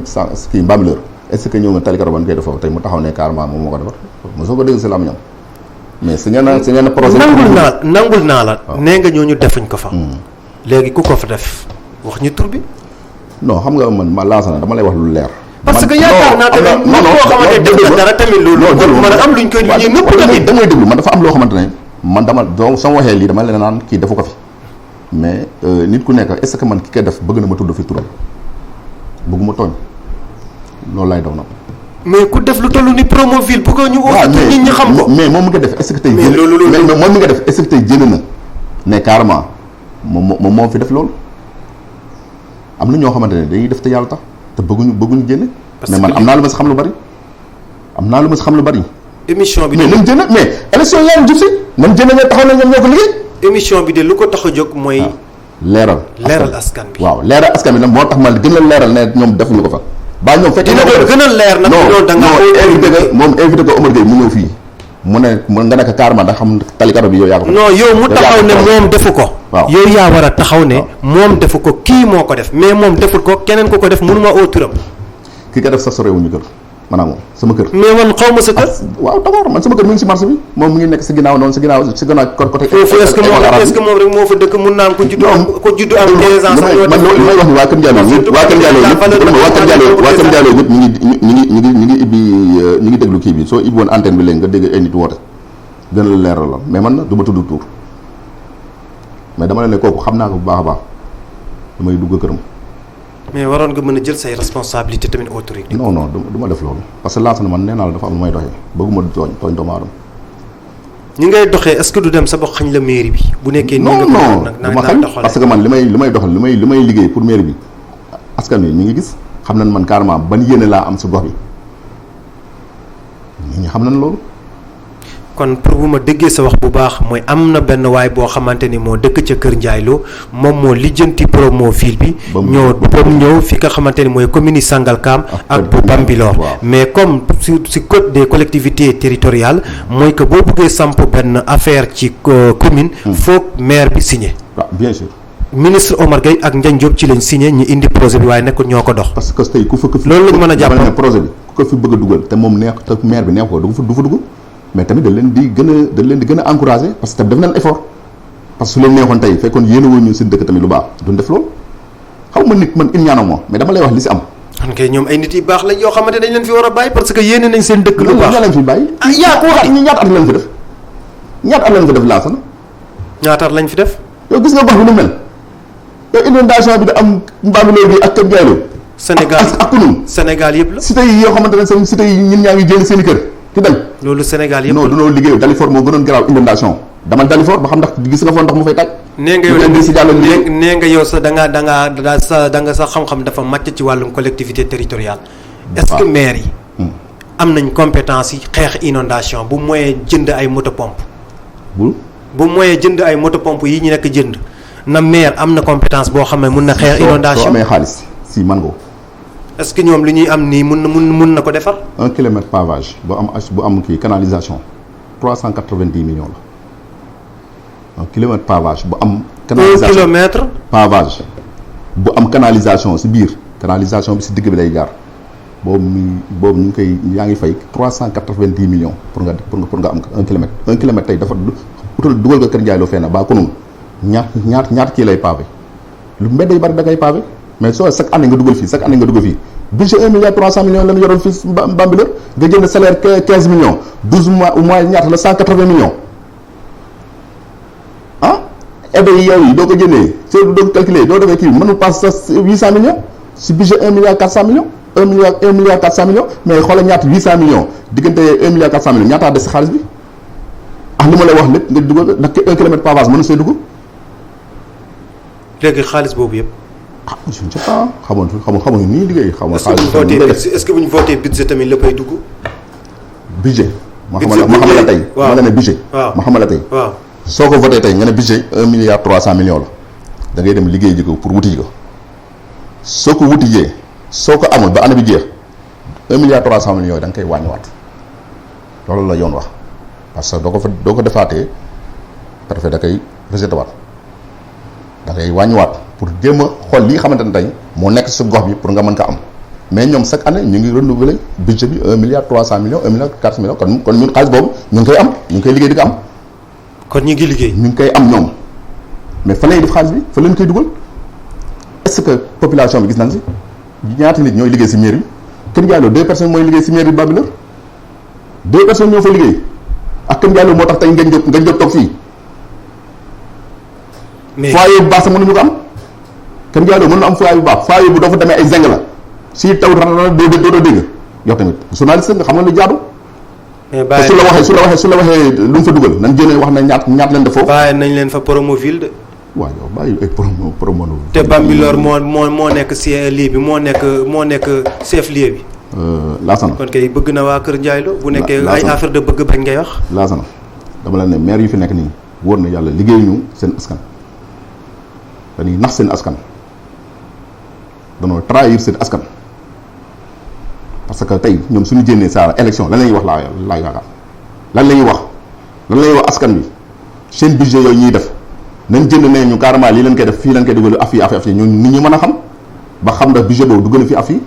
kii Mbambilor est-ce que ñëw nga tali karo ban koy def foofu tey mu taxaw ne carrément moom moo ko defar mosoo ko dégg si làmmiñam mais signé na projet. nangul naa la. nee nga ñooñu defuñ ko fa. léegi ku ko fa def wax ñu tur bi. non xam nga man ma laasana dama lay wax lu leer. parce que yaakaar naa tamit nit koo xamante def na dara tamit loolu. mën a am luñ koy liggéey nëpp tamit. damay déglu man dafa am loo xamante ne man dama doo sama waxee lii dama leen naan kii defu ko fi mais nit ku nekk est-ce que man ki koy def bëgg na ma tudd fi turam bëgguma tooñ loolu laay daw na. mais ku def lu toll ni Promoville bu ko ñu. waaw nit ñi xam ko mais moom mi nga def est-ce que tey. mais loolu mais moom mi nga def est-ce que tey jënd na ne carrément moom moo fi def loolu. am na ñoo xamante ne dañuy def te yàlla tax te bëgguñu génne. mais man am naa lu ma si xam lu bari. émission bi mais nañ jënd mais élection yaa ngi jub si nañ jënd ñoo taxaw na ñoom ñoo ko liggéey. émission bi de lu ko tax a jóg mooy. leeral askan bi. waaw leeral askan bi nag moo tax ma gën a leeral ne ñoom defuñu ko fa. ba ñoom fekkee dina doon gën a leer nag. loolu da nga invité ko Omar Gueye mu ñëw fii mu ne nga nekk carrément da xam talikaro bi yow yaa ko. non yow mu taxaw ne moom defu ko. waaw yow yaa war a taxaw ne. moom defu ko kii moo ko def mais moom deful ko keneen ko def mënuma oo turam. ki ko def sa sorewuñu kër maanaam moom sama kër. mais man xaw ma sa kër. waaw d'accord man sama kër mi ngi si marché bi moom mi ngi nekk si ginnaaw noonu si ginnaaw côté. foofu est-ce que moom rek moo fa dëkk mun naan ko juddu am 15 ans. sax man li may wax ni waa Kër Ndiallo ñëpp ñu ngi ibbi ñu ngi déglu kii bi soo ibbi woon antenne bi léegi nga dégg ay nit woote gën la leeral la mais man na du ma tudd tur mais dama ne kooku xam naa ko bu baax a baax damay dugg këram. mais waroon nga mën a jël say responsabilité tamit autorité. non du ma def loolu parce que lancé na man nee naa la dafa am lu may doxee bëgguma tooñ doomu aadama. ñi ngay doxee est-ce que du dem sa bopp xañ la mairie bi. bu nekkee nii nga ko non du ma xañ parce que man li may doxal li may liggéey pour mairie bi askan wi ñu ngi gis xam nañ man carrément ban yéene laa am si gox bi nit ñi xam nañ loolu. kon pour bu ma déggee sa wax bu baax mooy am na benn waay boo xamante ni moo dëkk ca Kër Ndiaye Lo moom moo lijjanti Promoville bi. ba mu ñëw fi nga xamante ni mooy commune Sangalkam ak bu Bambilor. mais comme si code des collectivités territoriales mooy que boo bëggee samp benn affaire ci commune. foog maire bi signé. waaw bien sûr. ministre Omar Gueye ak Ndiagne Diop ci lañ signé ñu indi projet bi waaye nekkul ñoo ko dox. parce que tey ku fëkk fi loolu lañ mën a jàpp ne projet bi ku ko fi bëgg a dugal te moom neex te maire bi neex ko du fa dugg. mais tamit dañ leen di gën a encourager parce que def nañ effort parce que su leen neexoon tey fekkoon yéen woon ñu si dëkk tamit lu baax duñ def loolu xaw ma nit man in ñaanoo moo mais dama lay wax li si am. xam nga ñoom ay nit yu baax lañ yoo xamante dañ leen fi war a bàyyi parce que yéene nañ seen dëkk lu baax ñoo leen fi bàyyi. yaa ko wax ñaata at lañ fi def laasana. ñaata at lañ fi def. yow gis nga gox bi nu mel yow inondation bi da am Mbambilor bi ak Kër Ndiaye Lo. Sénégal ak Kounoune. Sénégal yëpp la. cité yi yoo xamante ne seen cité yi ñun ñaa ngi jël seen i kër ki dem. loolu Sénégal yëpp non dunoo liggéey Dalifort moo gënoon garaaw inondation dama Dalifort ba xam ndax gis nga foon ndox mu fay tàj. nee nga yow sa da nga sa xam-xam dafa màcc ci wàllum collectivité territoriale. est-ce que maire yi. am nañ compétence yi xeex inondation bu moyen jënd ay moto pompe. bu moyen jënd ay moto pompe yi ñu nekk jënd na maire am na compétence boo xam ne mun na xeex inondation soo amee xaalis si man nga. est-ce que ñoom li ñuy am nii mun na ko defar. 1 kilomètre pavage bu am kii canalisation 390 millions la 1 kilomètre pavage bu am. canalisation 1 kilomètre. pavage bu am canalisation si biir canalisation bi si digg bi lay jaar boobu ñu ngi koy yaa ngi fay 390 millions pour nga am 1 kilomètre 1 kilomètre tey dafa utal dugal nga Kër Ndiaye Lo fenn baa ko noonu ñaat kii lay pavé lu mbedd yi bari da ngay pavé mais soo chaque année nga dugal fii budget 1 milliard 300 millions la ñu yoroon fii Bambilor nga jënd salaire 15 millions 12 mois au moins ñaata la 180 millions ah ebe yi yow yi doo ko jëndee doo ko calculer doo defee kii mënul passe sa 800 millions si budget 1 milliard 400 millions 1 milliard 400 millions mais xoolal ñaata 800 millions diggante 1 milliard 400 millions ñaataa des si xaalis bi ah li ma la wax lépp nga dugal ndax 1 kilomètre pavage mën na see dugg. léegi xaalis boobu yëpp. ah je ne sais pas xamuñu nii liggéey. est-ce que bu ñu voté budget tamit léppay dugg. budget. ma xamal la tey. waaw ma la ne budget. waaw ma xamal la tey. waaw soo ko voté tey nga ne budget 1 milliard 300 millions la da ngay dem liggéey ji ko pour wuti ji ko soo ko wuti jee soo ko amul ba année bi jeex 1 milliard 300 millions yooyu da nga koy wàññiwaat loolu la yoon wax parce que doo ko defaatee préfet da koy rejeté waat da ngay wàññiwaat pour jéem a xool li nga xamante ne tey moo nekk sa gox bi pour nga mën ko am mais ñoom chaque année ñu ngi renouveler budget bi 1 milliard 300 millions 1 milliard 400 millions kon ñun xaalis boobu ñu ngi koy am ñu ngi koy liggéey di ko am. kon ñu ngi liggéey. ñu ngi koy am ñoom mais fa lay def xaalis bi fa leen koy dugal est-ce que population bi gis nañ si ñaata nit ñooy liggéey si mairie bi Kër Ndiaye Lo 2 personnes mooy liggéey si mairie bi Bambilor 2 personnes ñoo fa liggéey ak Kër Ndiaye Lo moo tax tey ngañ jóg toog fii. mais foyer bu baax sax mënuñu ko am Kër Ndiaye Lo mën na am foyer bu baax foyer bu doo fa demee ay zeng la si taw rana doo dégg yow tamit journaliste nga xam nga lu jaadu. mais su la waxee lu mu fa dugal nañ génne wax na ñaat leen def foofu. bàyyi nañ leen fa Promoville de. waaw yow bàyyi ay promo. te Bambilor moo nekk si lii bi moo nekk chef lieu bi. Laasana kon kay bëgg na waa Kër Ndiaye Lo bu nekkee ay affaire de bëgg bañ ngay wax. Laasana dama la ne maire yu fi nekk nii wóor na yàlla liggéeyuñu seen askan dañuy nax seen askan danoo trahir seen askan. parce que tey ñoom suñu jénnee sa élection lan la ñuy wax laa yaakaar lan la ñuy wax askan bi seen budget yooyu ñuy def nañ jënd ne ñu carrément lii leen koy def fii leen koy dugal af yi ñun nit ñi mën a xam ba xam ndax budget boobu du gën a fi af yi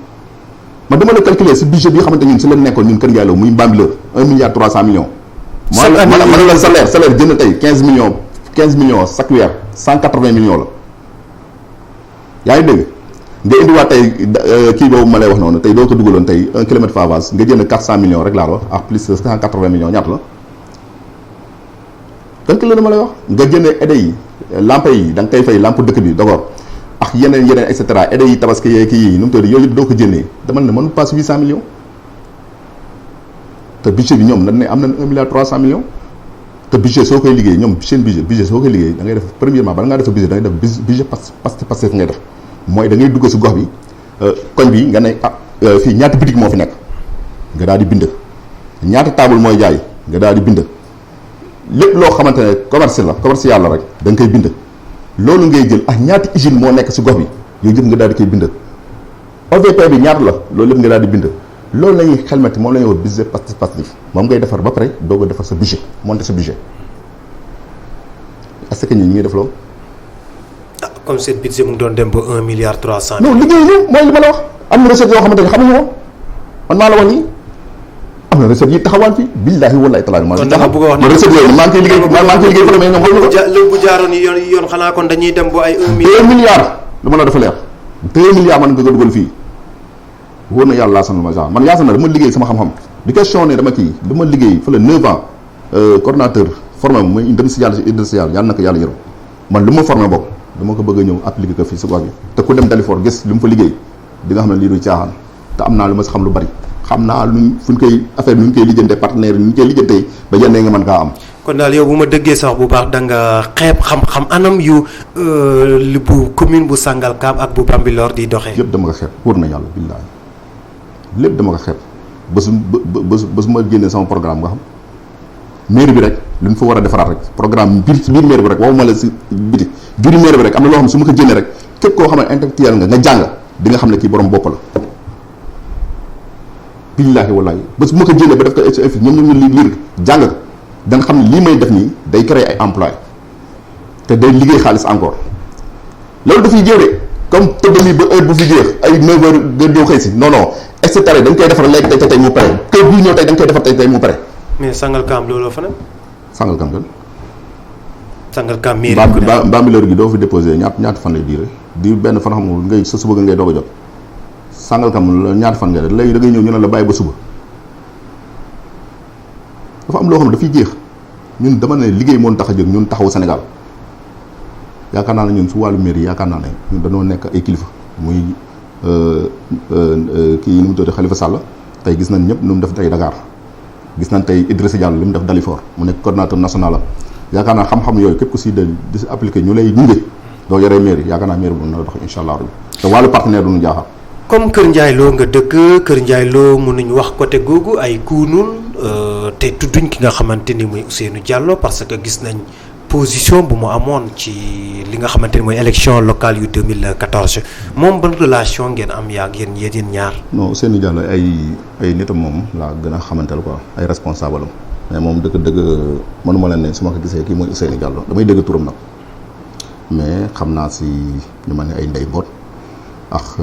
ma dama la calculer si budget bi xamante ñun si leen nekkoon ñun Kër Ndiaye Lo muy Bambilor 1 milliard 300 millions man la salaire jënd tey 15 millions chaque weer 180 millions la yaa ngi dégg nga indiwaat tey kii boobu ma lay wax noonu tey doo ko dugaloon tey 1 kilomètre pavage nga jënd 400 millions rek laa la wax ak plus de 180 millions ñaata la calcul la ma lay wax nga jënd aide yi lampe yi da nga koy fay lampe dëkk bi d'accord ak yeneen et cetera aide yi tabaski yee kii yi nu mu tudd yooyu doo ko jëndee dama ne mënu passe 800 millions te budget bi ñoom dañ ne am nañ 1 milliard 300 millions te budget soo koy liggéey ñoom seen budget soo koy liggéey da ngay def premièrement bala ngaa def budget da ngay def budget parce que ngay def mooy da ngay dugg si gox bi koñ bi nga ne fii ñaata bitig moo fi nekk nga daal di bind ñaata table mooy jaay nga daal di bind lépp loo xamante ne commercial la rek da nga koy bind loolu ngay jël ak ñaata usine moo nekk si gox bi yooyu yëpp nga daal di koy bind OVP bi ñaata la loolu lépp nga daal di bind loolu la ñuy xelmati moom la ñuy wax budget participatif moom ngay defar ba pare doog a defar sa budget monter sa budget est-ce que ñi ngi def loolu. comme seen budget mu ngi doon dem ba 1 milliard 300. non liggéey ñu mooy li ma la wax am na recette yoo xamante ne xamuñu ko man maa la wax nii am na recette yi taxawaan fi billaahi wallaahi taala kon da nga bëgg a wax ne recette yooyu maa ngi koy liggéey fa mais ñoom xamuñu ko. bu jaaroon yoon xanaa kon dañuy dem ba ay 1 milliard 2 milliards lu ma la dafa leer 2 milliards man nga ko dugal fii wóor na yàlla laasan ma genre man yaasa na dama liggéey sama xam-xam di question ne dama liggéey fa la 9 ans coordonnateur formé muy dem si yàlla na ko yàlla yërëm man lu ma formé bokk dama ko bëgg a ñëw appliquer ko fii si gox bi te ku dem Dalifort gis lu mu fa liggéey di nga xam ne lii du caaxaan te am naa lu ma si xam lu bari xam naa luñ fu ñu koy affaire bi ñu koy lijjantee partenaire yi ñu koy lijjantee ba yenn nga mën kaa am. kon daal yow bu ma dëggee sax bu baax da nga xeeb xam-xam anam yu bu commune bu Sangalkam ak bu Bambilor di doxee. yëpp dama ko xeeb wóor na yàlla billaahi lépp dama ko xeeb bés ma génnee sama programme nga xam mairie bi rek lu ñu fa war a defaraat rek programme biir mairie bi rek waxuma la si biti biir mairie bi rek am na loo xam ne su ma ko génnee rek képp koo xam ne intellectuel nga jàng di nga xam ne kii borom bopp la billaahi wallaahi bés bu ma ko génnee ba def ko HF ñoom ñu liir jàng ko da nga xam ne lii may def nii day créer ay emploi te day liggéey xaalis encore loolu dafay jéere comme tëdd mi ba heure bu fi jeex ay 9h nga ñëw xëy si non non et cetera dañ koy defar léegi tey mu pare kër bii ñëw tey dañ koy defar tey mu pare. mais Sangalkam looloo fa nag. Sangalkam kan. Sangalkam mairie Bambilor gi doo fi déposé ñaata fan lay diire di benn fan xam nga ngay sa suba ngay doog a jot Sangalkam la ñaata fan ngay def léegi da ngay ñëw ñu ne la bàyyi ba suba dafa am loo xam ne dafay jeex ñun dama ne liggéey moo tax a jóg ñun taxawu Sénégal yaakaar naa ne ñun su wàllu mairie yaakaar naa ne ñun dañoo nekk ay kilifa muy kii nu mu tuddee Khalifa Sall tey gis nañ ñëpp nu mu def tey Dakar gis nañ tey Idrissa Diallo li mu def Dalifort mu nekk coordinateur national am yaakaar naa xam-xam yooyu képp ku si di si appliqué ñu lay gunge doo yoree mairie yaakaar naa mairie bu na dox incha allah te wàllu partenaire du ñu jaaxal. comme Kër Ndiaye Lo nga dëkk Kër Ndiaye Lo mënuñ wax côté googu ay kuunul te tudduñ ki nga xamante ni mooy Ousseynou Diallo parce que gis nañ position bu mu amoon ci li nga xamante ni mooy élection locale yu 2014 moom ban relation ngeen am yaa yéen ñaar. non Ousseynou Diallo ay nitam moom laa gën a xamante la quoi ay responsable am mais moom dëgg-dëgg mënuma leen ne su ma ko gisee kii mooy Ousseynou Diallo damay dégg turam nag mais xam naa si ñu ma ne ay ndey boot ak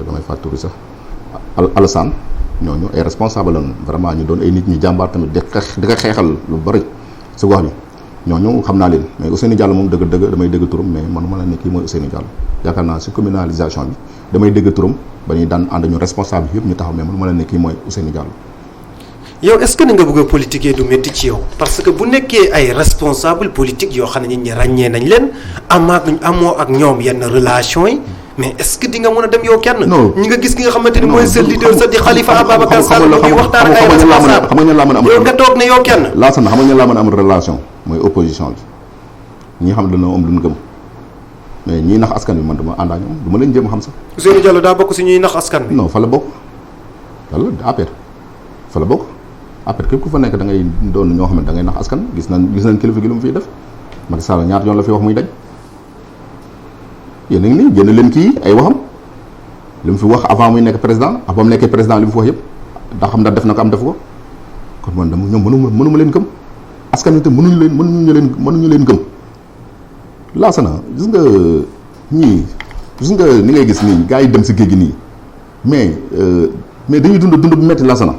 damay fàttali sax Alassane ñooñu ay responsable lañu vraiment ñu doon ay nit ñu jàmbaar tamit di ko xeexal lu bari si wax bi ñooñu xam naa leen mais Ousseynou Diallo moom dëgg-dëgg damay dégg turam mais mënuma leen ne kii mooy Ousseynou Diallo yaakaar naa si communalisation bi damay dégg turam ba ñuy daan ànd ñu responsable yëpp ñu taxaw mais mënuma leen ne kii mooy Ousseynou Diallo. yow est-ce que ni nga bëgg a politiquer du métti ci yow parce que bu nekkee ay responsable politique yoo xam ne nit ñi ràññee nañ leen amoo ak ñoom yenn relation yi mais est-ce que di nga mën a dem yow kenn. ñi nga gis ki nga xamante ni mooy sa leader sa di Khalifa Ababacar Sall muy waxtaan ak ay responsable xam nga ñan laa mën a am yow nga toog ne yow kenn. Laasana xam nga ñan laa mën a am relation mooy opposition bi ñi xam ne dañoo am lu ñu gëm mais ñii nax askan bi man dama ànd ak ñoom du ma leen jéem a xam sax. Ousseynou Diallo daa bokk si ñuy nax askan bi. non fa la bokk wala APR fa la bokk. après képp ku fa nekk da ngay doon ñoo xam ne da ngay nax askan gis nañ kilifa gi lu mu fiy def Macky Sall ñaata yoon la fi wax muy dañ yéen a ngi nii jënd leen kii ay waxam li mu fi wax avant muy nekk président ak ba mu nekkee président li mu fi wax yëpp daa xam ndax def na ko am def ko kon man dama ñoom mënuma leen gëm askan wi te mënuñu leen gëm Laasana gis nga ñii gis nga ni ngay gis nii gars yi dem si géej gi nii mais dañuy dund bu metti Laasana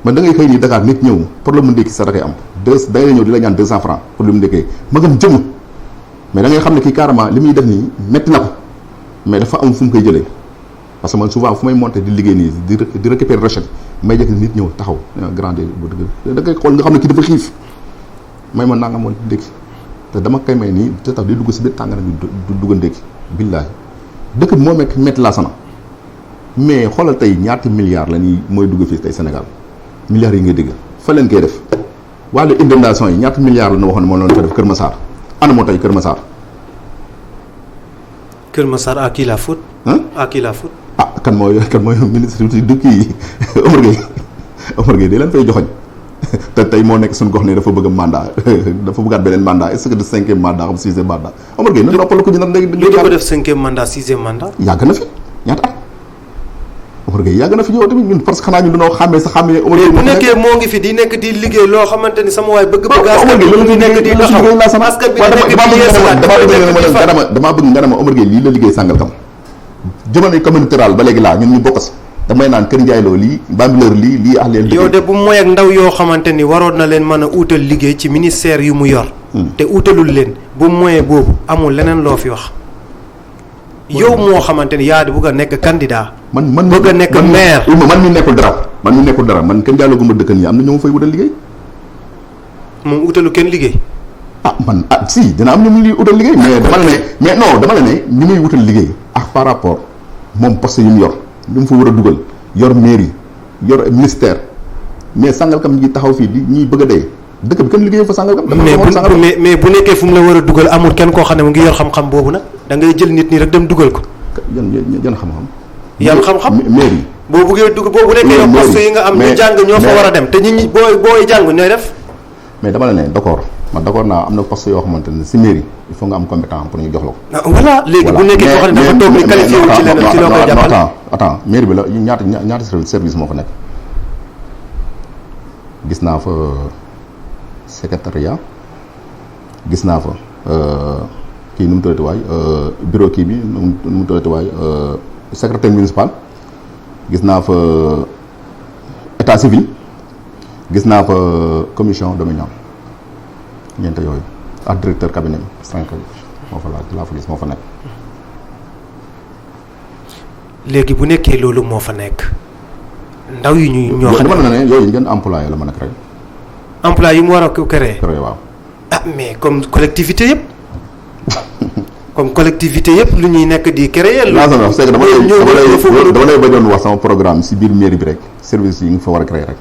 man da ngay xëy nii Dakar nit ñëw problème mu ndékki sa da koy am da ngay ñëw di la ñaan 200 francs problème mu ndékkee ma ngam jëmu mais da ngay xam ne kii carrément li muy def nii métti na ko mais dafa am fu mu koy jëlee parce que man souvent fu may monter di liggéey nii di récupérer recette may jekk nit ñëw taxaw grande bu dëgg da ngay xool nga xam ne kii dafa xiif may ma naa nga moon ndékki te dama koy may nii te tax di dugg si biir tàngana bi du dugg ndékki billaahi dëkk bi moo métti Laasana mais xoolal tey ñaati milliards la ñuy mooy dugg fii tey Sénégal milliards yi ngay dégg fa leen koy def wàllu inondation yi ñaata milliards la ñu waxoon ne moom la ñu fa def Kër Massar ana moo tey Kër Massar. Kër Massar à qui la faute. à qui la faute. ah kan mooy ministre du kii Omar Gueye di leen fay joxoñ te tey moo nekk suñu gox ne dafa bëgg a mandat dafa bëggaat beneen mandat est-ce que de 5e mandat xam 6e mandat Omar Gueye na noppal ko ñu nag léegi. lu ko def 5e mandat 6e mandat. yàgg na fi ñaata at. Omar Gueye yàgg na fi ñëw tamit ñun parce que xanaa ñun dañoo xàmmee sa xàmmee. Omar Gueye bu nekkee moo ngi fi di nekk di liggéey loo xamante ni sama waay bëgg-bëgg. Omar Gueye loolu nekk di taxaw parce que bi damaa bëgg nga ne ma Omar Gueye lii la liggéey Sangalkam jamono communauté rurale ba léegi laa ñun ñu bokk si damay naan Kër Ndiaye Lo lii Bambilor lii ak leen yow de bu mooy ak ndaw yoo xamante ni waroon na leen mën a uutal liggéey ci ministère yu mu yor te uutalul leen bu moyen boobu amul leneen loo fi wax yow moo xamante ni yaa di bëgg a nekk candidat. man bëgg a nekk maire. man mi nekkul dara man Kër Ndiaye Lo gu ma dëkkan yi am na ñoo ma fay wutal liggéey. moom utalu kenn liggéey. si dina am ñu muy wutal liggéey. mais dama la ne ñu muy wutal liggéey. ak par rapport moom poste yu mu yor ñu mu fa war a dugal yor mairie yor ministère mais Sangalkam ñi taxaw fii di ñuy bëgg a dee dëkk bi kenn liggéey fa Sangalkam. mais bu nekkee fu mu la war a dugal amul kenn koo xam ne mu ngi yor xam-xam boobu nag da ngay jël nit ñi rek dem dugal ko. yan xam-xam. yan xam-xam mairie. boo buggee dugg boo bu nekkee yow poste yi nga am ñu jàng ñoo fa war a dem te ñi booy jàng ñooy def. mais dama la ne d'accord man d'accord naa am na poste yoo xamante ne si mairie il faut nga am compétent pour ñu jox la ko. voilà léegi bu nekkee koo xam ne dafa toog ni qualifié wu ci leneen ci loo koy jàppale. attends mairie bi la ñaata service moo fa nekk gis naa fa secrétariat gis naa fa kii nu mu tuddati waay bureau kii bi nu mu tuddati waay secrétaire municipal gis naa fa état civil gis naa fa commission domaniale ñeent yooyu ak directeur cabinet bi 5 moo fa laa fa gis moo fa nekk. léegi bu nekkee loolu moo fa nekk ndaw yi ñoo xam ne ne yooyu ngeen employé la mën a créé. emploi yi mu war a créé. waaw. ah mais comme collectivité yëpp comme collectivité yëpp lu ñuy nekk di créer. loolu c'est que dama lay bañoon wax sama programme si biir mairie bi rek service yi nga fa war a créer rek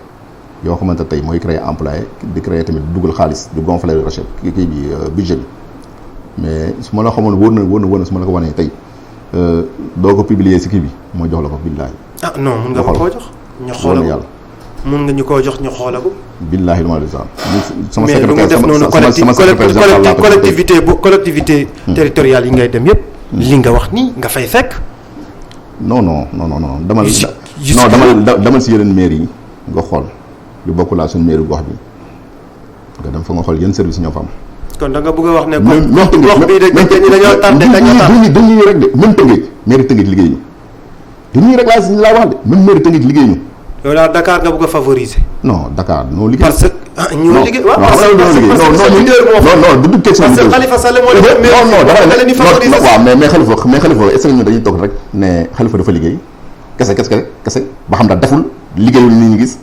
yoo xamante tey mooy créer employé di créer tamit dugal xaalis di gonfler recette kii bi budget bi mais su ma la xamoon wóor na su ma la ko wanee tey doo ko publier si kii bi moo jox la ko billaahi. ah non mun nga ma koo jox. ñu xoolal ko mun nga ñu koo jox ñu xoolal ko. billaahi lu ma la sama mais lu mu def noonu collectivité territoriale yi ngay dem yëpp. li nga wax nii nga fay fekk. non demal si yeneen mairie yi nga xool lu bokk laa suñu mairie gox bi nga dem fa nga xool yenn service ñoo fa am. kon da nga bëgg a wax ne. gox bi dañoo tardé dañuy rek de même Tëngéej mairie Tëngéej liggéey ñu dañuy rek laa wax de même mairie Tëngéej liggéey ñu. yow daal Dakar nga bëgg a favoriser. non Dakar noo liggéey. parce que ñoo liggéey waaw parce que du question parce que Khalifa Sall moo def mais Khalifa est-ce que ñun dañuy toog rek ne Khalifa dafa liggéey kese ba xam daal deful liggéeyul ni ñu gis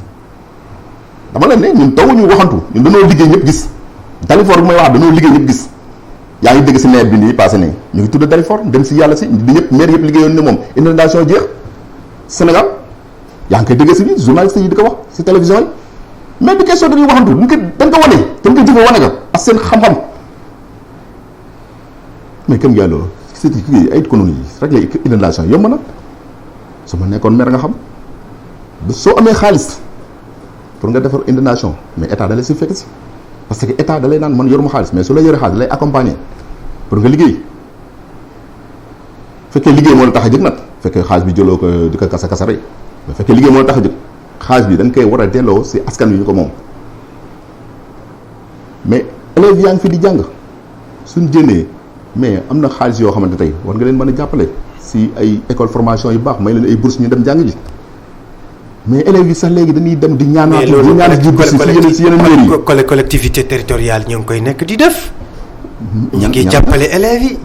dama leen ne ñun tawuñu waxantu ñun dañoo liggéey ñëpp gis Dalifort bu may wax dañoo liggéey ñëpp gis yaa ngi dégg si nawet bi nii passé ne ñu ngi tudd Dalifort dem si yàlla si di ñëpp maire yëpp liggéeyoon ne moom inondation jeex Sénégal yaa ngi koy dégg si biir journaliste yi di ko wax si télévision yi mais du question dañuy waxantu dañ ko wane dañ ko jëfee wane ko ak seen xam-xam mais comme yàlla loolu c'est ay économie rek la inondation yomb na su ma nekkoon maire nga xam soo amee xaalis pour nga defar inondation mais état da lay si fekk si parce que état da lay naan man yoruma xaalis mais su la yore xaalis da lay accompagner pour nga liggéey fekkee liggéey moo la tax a jëg nag fekkee xaalis bi jëloo ko di ko kasa rey mais fekkee liggéey moo la tax a jëg xaalis bi dañ koy war a delloo si askan wi ñu ko moom mais élèves yaa ngi fi di jàng suñ jëndee mais am na xaalis yoo xamante tey war nga leen mën a jàppale si ay école formation yu baax may leen ay bourse ñu dem jàng ji mais élèves yi sax léegi dañuy dem di ñaanaat si yeneen mairie yi collectivité territoriale ñu ngi koy nekk di def ñu ngi jàppale élèves yi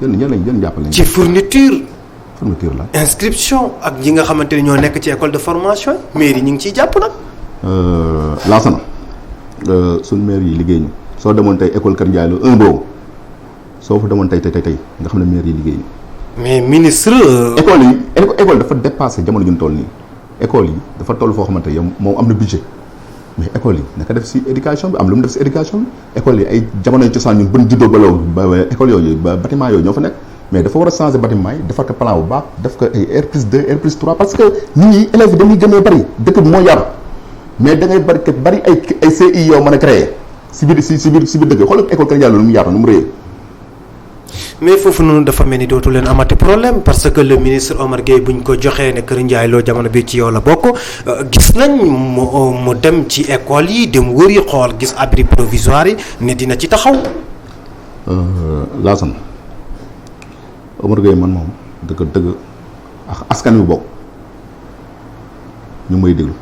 jën jàppale ci fourniture la inscription ak ñi nga xamante ne ñoo nekk ci école de formation mairie ñu ngi ciy jàpp nag laasana suñ maire yi liggéey ñu soo demoon tey école Kër Ndiaye la un boobu soo fa demoon tey nga xam ne maire yi liggéey ñu mais ministre école dafa dépassé jamono ju ñu toll nii école yi dafa toll foo xamante yow moom am na budget mais école yi naka def si éducation bi am lu mu def si éducation bi école yi ay jamonoy cosaan ñun bën juddoo ba loolu ba école yooyu ba bâtiment yooyu ñoo fa nekk mais dafa war a changer bâtiment yi defar ko plan bu baax def ko ay R+2 R+3 parce que nit ñi élèves yi dañuy gën a bëri dëkk bi moo yaru mais da ngay bëri ay CI yoo mën a créer si biir dëkk xoolal école Kër Ndiaye lu mu yaatu nu mu rëyee. mais foofu noonu dafa mel ni dootu leen amati problème parce que le ministre Omar Gueye buñ ko joxee ne Kër Ndiaye Lo jamono bi ci yow la bokk gis nañ mu dem ci école yi dem wëri xool gis abri provisoire yi ne dina ci taxaw. Laasana Omar Gueye man moom dëgg askan wi bokk ñu may déglu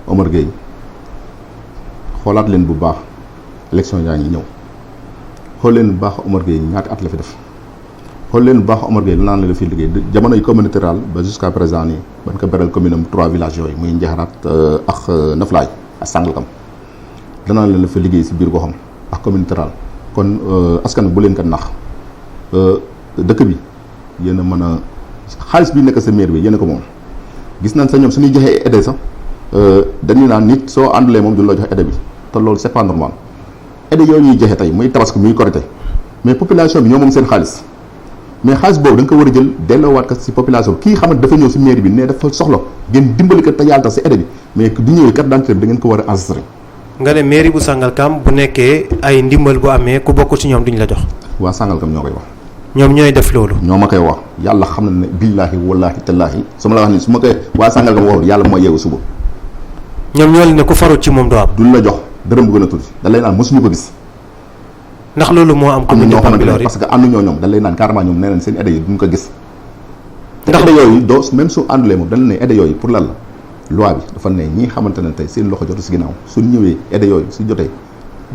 Omar Gueye xoolaat leen bu baax élection yaa ngi ñëw. xool leen bu baax Omar Gueye ñaati at la fi def xool leen bu baax Omar Gueye naan la fi liggéey jamono yi communauté rurale ba jusqu'à présent nii ban ko beral commune am 3 villages yooyu muy Njaxaraat ak Naflaay ak Sangalkam danaa leen la fi liggéey si biir goxam ak communauté rurale kon askan bi bu leen ko nax dëkk bi yéen a mën a xaalis bi nekk sa maire bi yéen a ko moom gis nañ sa ñoom suñuy joxee aide sax dañuy naan nit soo àndulee moom duñu la jox aide bi te loolu c'est pas normal aide yooyu ñuy joxe tey muy tabaski muy korité mais population bi ñoo moom seen xaalis mais xaalis boobu da nga ko war a jël delloowaat ko si population bi kii xamante dafa ñëw si mairie bi ne dafa soxla ngeen dimbali ko te yàlla tax si aide bi mais du ñëwee carte d'identité bi da ngeen ko war a enregistré. nga ne mairie bu Sangalkam bu nekkee ay ndimbal bu amee ku bokk ci ñoom duñ la jox. waa Sangalkam ñoo koy wax. ñoom ñooy def loolu. ñoo ma koy wax yàlla xam na ne billaahi wallaahi tallaahi su ma la wax ni su ma koy waa Sangalkam waxul yàlla mooy yeewu suba. ñoom ñoo leen ne ku farut ci moom doo am. duñ la jox dërëm bu gën a tuuti da lay naan mosuñu ko gis ndax loolu moo am commune de Bambilor parce que ànduñoo ñoom dañ lay naan carrément ñoom nee nañ seen aide yi duñ ko gis. ndax aide yooyu doo même su àndulee moom dañ ne aide yooyu pour lan la loi bi dafa ne ñi xamante ne tey seen loxo jotu si ginnaaw suñ ñëwee aide yooyu su jotee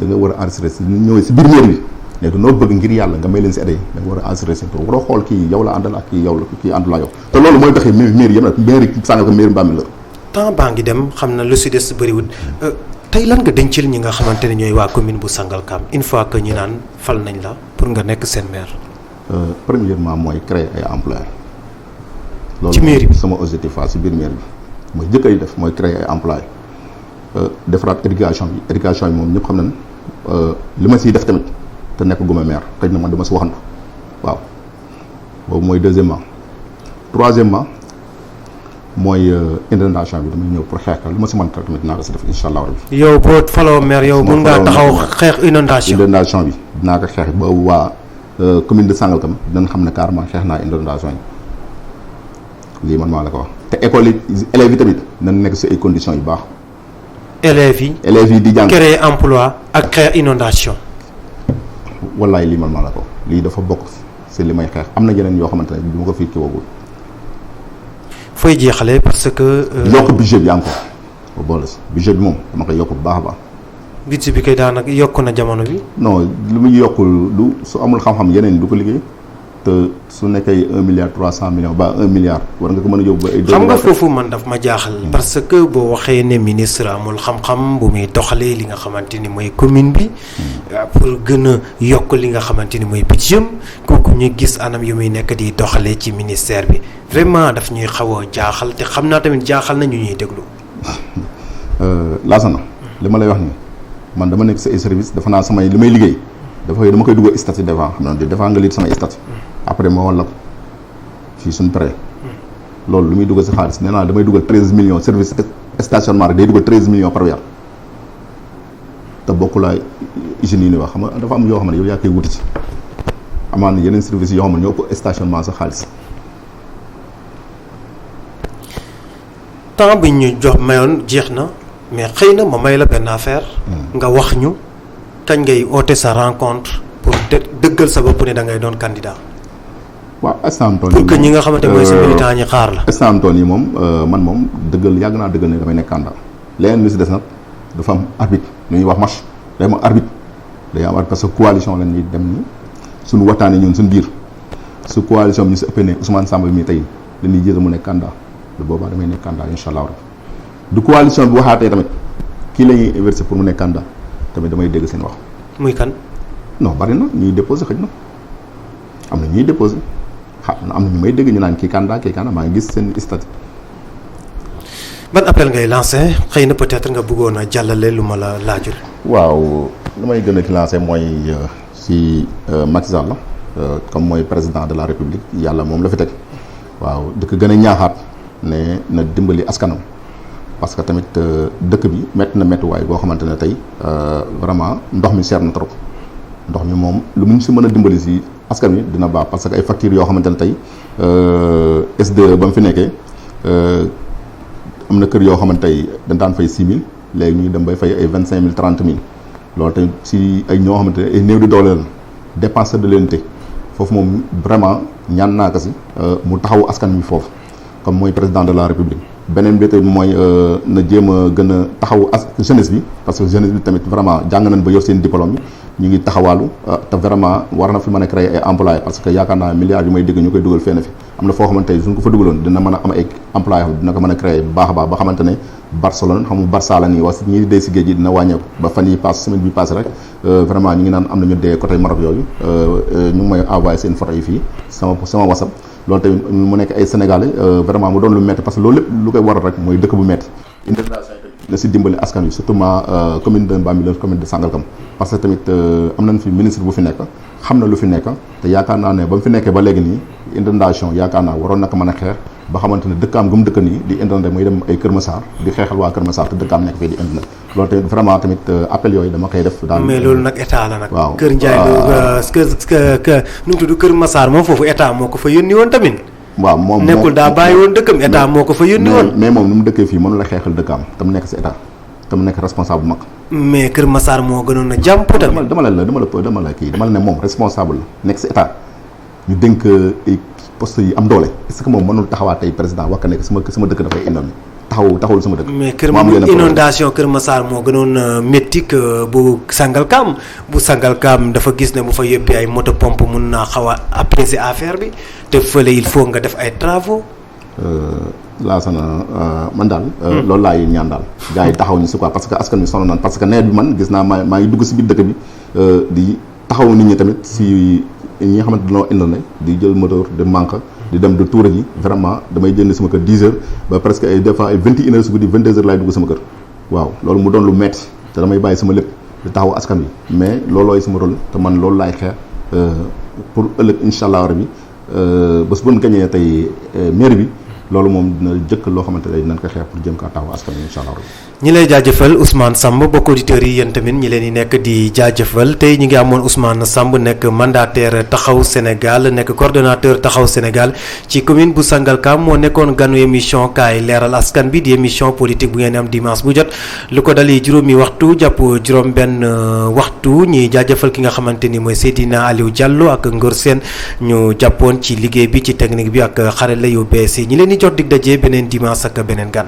da nga war a enregistré si ñu ñëwee si biir mairie bi léegi noo bëgg ngir yàlla nga may leen si aide yi da nga war a enregistré seen tur waroo xool kii yow la àndal ak kii yow la kii àndul ak yow te loolu mooy taxee mairie yëpp nag mairie Sangalkam mairie Bambilor. temps baa ngi dem xam na lu si des bëriwul tey lan nga dencil ñi nga xamante ne ñooy waa commune bu Sangalkam une fois que ñi naan fal nañ la pour nga nekk seen maire. Premièrement mooy créer ay emplois. ci mairie bi sama objectif fa si biir mairie bi mooy jëkk ay def mooy créer ay emplois defaraat éducation yi moom ñëpp xam nañ li ma siy def tamit te nekk guma maire xëy na man dama si waxantu waaw boobu mooy deuxièmement. Troisièmement mooy inondation bi damay ñëw pour xeex lu ma si mën tamit dinaa ko si def incha allah rabbi. yow boo faloo maire yow mun ngaa taxaw xeex inondation bi dinaa ko xeex ba waa commune de Sangalkam dinañ xam ne carrément xeex naa inondation yi lii man maa la ko wax te école yi élèves yi tamit nañ nekk si ay conditions yu baax. élèves yi di jàng créer emploi ak xeex inondation. wallaay lii man maa la ko lii dafa bokk si li may xeex am na yeneen yoo xamante ne du ma ko fii kiiwagul. fooy jeexalee parce que. yokk budget bi encore ba boole si budget bi moom dama koy yokk bu baax a baax. budget bi kay daanaka yokk na jamono bi. non lu muy yokkul lu su amul xam-xam yeneen du ko liggéey te su nekkee 1,3 milliard ba 1 milliard war nga ko mën a yóbbu ba ay. xam nga foofu man daf ma jaaxal. parce que boo waxee ne ministre amul xam-xam bu muy doxalee li nga xamante ni mooy commune bi. pour gën a yokk li nga xamante ni mooy budget kooku ñu gis anam yu muy nekk di doxalee ci ministère bi vraiment daf ñuy xaw a jaaxal te xam naa tamit jaaxal na ñu ñuy déglu. Laasana li ma lay wax nii man dama nekk sa ay service dafa naa samay li may liggéey dama koy dugal statut devant xam naa devant nga lire samay statut après ma wala ko fii suñ prêt loolu lu muy dugal si xaalis nee naa damay dugal 13 millions service stationnement rek day dugal 13 millions par weer te bokkul ak usines yi ni wax xam nga dafa am yoo xam ne yow yaa koy wuti ci amaan na yeneen services yoo xam ne ñoo ëpp stationnement sa xaalis. temps bi ñu jox mayoon jeex na mais xëy na ma may la benn affaire. nga wax ñu kañ ngay oote sa rencontre pour dëggal sa bopp ne da ngay doon candidat. waaw instant tool pour que ñi nga xamante mooy sa militant ñi xaar la. instant tool yi moom man moom dëggal yàgg naa dëggal ne damay nekk candidat leneen lu si des nag dafa am arbitre lu ñuy wax match day am arbitre day am arbitre parce que coalition la ñuy dem ni suñu waxtaanee ñun suñu biir su coalition bi ñu si ëppee ne Ousmane Samba mi tey dañuy jël mu nekk candidat lu boobaa damay nekk candidat incha allah du coalition bi waxaatee tamit kii la ñuy inversé pour mu nekk candidat tamit damay dégg seen wax. muy kan. non bari na ñuy déposé xëj na am na ñuy déposé. am na ñu may dégg ñu naan kii candidat maa ngi gis seen statut. ban appel ngay lancé xëy na peut-être nga bëggoon a jàllale lu ma la laajul. waaw lu may gën a lancé mooy si Macky Sall la comme mooy président de la République yàlla moom la fi teg waaw di ko gën a ñaaxaat ne na dimbali askanam parce que tamit dëkk bi métti na méttiwaay boo xamante ne tey vraiment ndox mi seer na trop ndox mi moom lu mu si mën a dimbali si. askan wi dina baax parce que ay factures yoo xamante ne tey SDE ba mu fi nekkee am na kër yoo xamante tey dañ daan fay 6 000 léegi ñuy dem bay fay ay 25 000 30 000 loolu tey si ay ñoo xamante ne ay néew di doole la dépense de l'unité foofu moom vraiment ñaan naa ko si mu taxaw askan wi foofu comme mooy président de la république. beneen bi tamit mooy na jéem a gën a taxaw jeunesse bi parce que jeunesse bi tamit vraiment jàng nañ ba yor seen diplôme yi ñu ngi taxawaalu te vraiment war na fi mën a créer ay employés parce que yaakaar naa milliards yu may dégg ñu koy dugal fenn fi am na foo xamante tey suñ ko fa dugaloon dina mën a am ay employés dina ko mën a créer bu baax a baax ba xamante ne Barcelone xamu Barça la nii wax ñi dee si géej gi dina wàññeeku ba fan yi passe semaine bi passé rek vraiment ñu ngi naan am nañu dee côté Maroc yooyu ñu ngi may envoyé seen photo yi fii sama WhatsApp loolu tamit mu nekk ay Sénégalais vraiment mu doon lu métti parce que loolu lépp lu koy waral rek mooy dëkk bu métti intégration yi na si dimbali askan wi surtout commune de Bambilor commune de Sangalkam parce que tamit am nañ fi ministre bu fi nekk xam na lu fi nekk te yaakaar naa ne ba mu fi nekkee ba léegi nii inondation yaakaar naa waroon na ko mën a xeex ba xamante ne dëkkaam gu mu dëkk nii di inondé muy dem ay Kër Massar di xeexal waa Kër Massar te dëkkaam nekk fii di inondé loolu tamit vraiment tamit appel yooyu dama koy def daal mais loolu nag état la nag waaw Kër Ndiaye nu mu tudd Kër Massar moom foofu état moo ko fa yónni woon tamit waaw moom nekkul daa bàyyi woon dëkkam état moo ko fa yónni woon mais moom nu mu dëkkee fii mënu la xeexal dëkkaam te mu nekk si état te mu nekk responsable bu mag mais Kër Massar moo gënoon a jàmp tamit. dama la ne moom responsable la nekk si état ñu dénk poste yi am doole est-ce que moom mënul taxawaat tey président wax nekk sama dëkk dafay inondé taxawul sama dëkk. mais inondation Kër Massar moo gënoon métti que bu Sangalkam dafa gis ne bu fa yóbbee ay moto pompe mun naa xaw a apaiser affaire bi te fële il faut nga def ay travaux. Laasana man daal. loolu laay ñaan daal. gars yi taxaw ñu si quoi parce que askan wi sonn naan parce que nawet bi man gis naa maa ngi dugg si biir dëkk bi di taxaw nit ñi tamit si ñi nga xamante dañoo indoon di jël moteur de manque di dem de tour ji vraiment damay jënd sama kër 10 heures ba presque ay des fois ay 21 heures su guddi 22 heures laay dugg sama kër waaw loolu mu doon lu metti te damay bàyyi sama lépp di taxaw askan wi mais loolooy sama rôle te man loolu laay xeex pour ëllëg incha allah rabi bés bu ñu gañee tey mairie bi. loolu moom dina jëkk loo xamante ne dinañ ko xeex pour jëm kaa taxaw askan wi incha allah. ñi lay jaajëfal Ousmane Samb bokk auditeurs yi yéen tamit ñi leen di nekk di jaajëfal tey ñi ngi amoon Ousmane Samb nekk mandataire taxaw Sénégal nekk coordonnateur taxaw Sénégal ci commune bu Sangalkam moo nekkoon ganu émission kaay leeral askan bi di émission politique bu ngeen am dimanche bu jot lu ko dali juróomi waxtu jàpp juróom-benn waxtu ñi jaajëfal ki nga xamante ni mooy Seydina Aliou Diallo ak Ngor Sène ñu jàppoon ci liggéey bi ci technique bi ak xarala yu bees yi ñi leen di jot dig daje beneen dimanche ak beneen gan.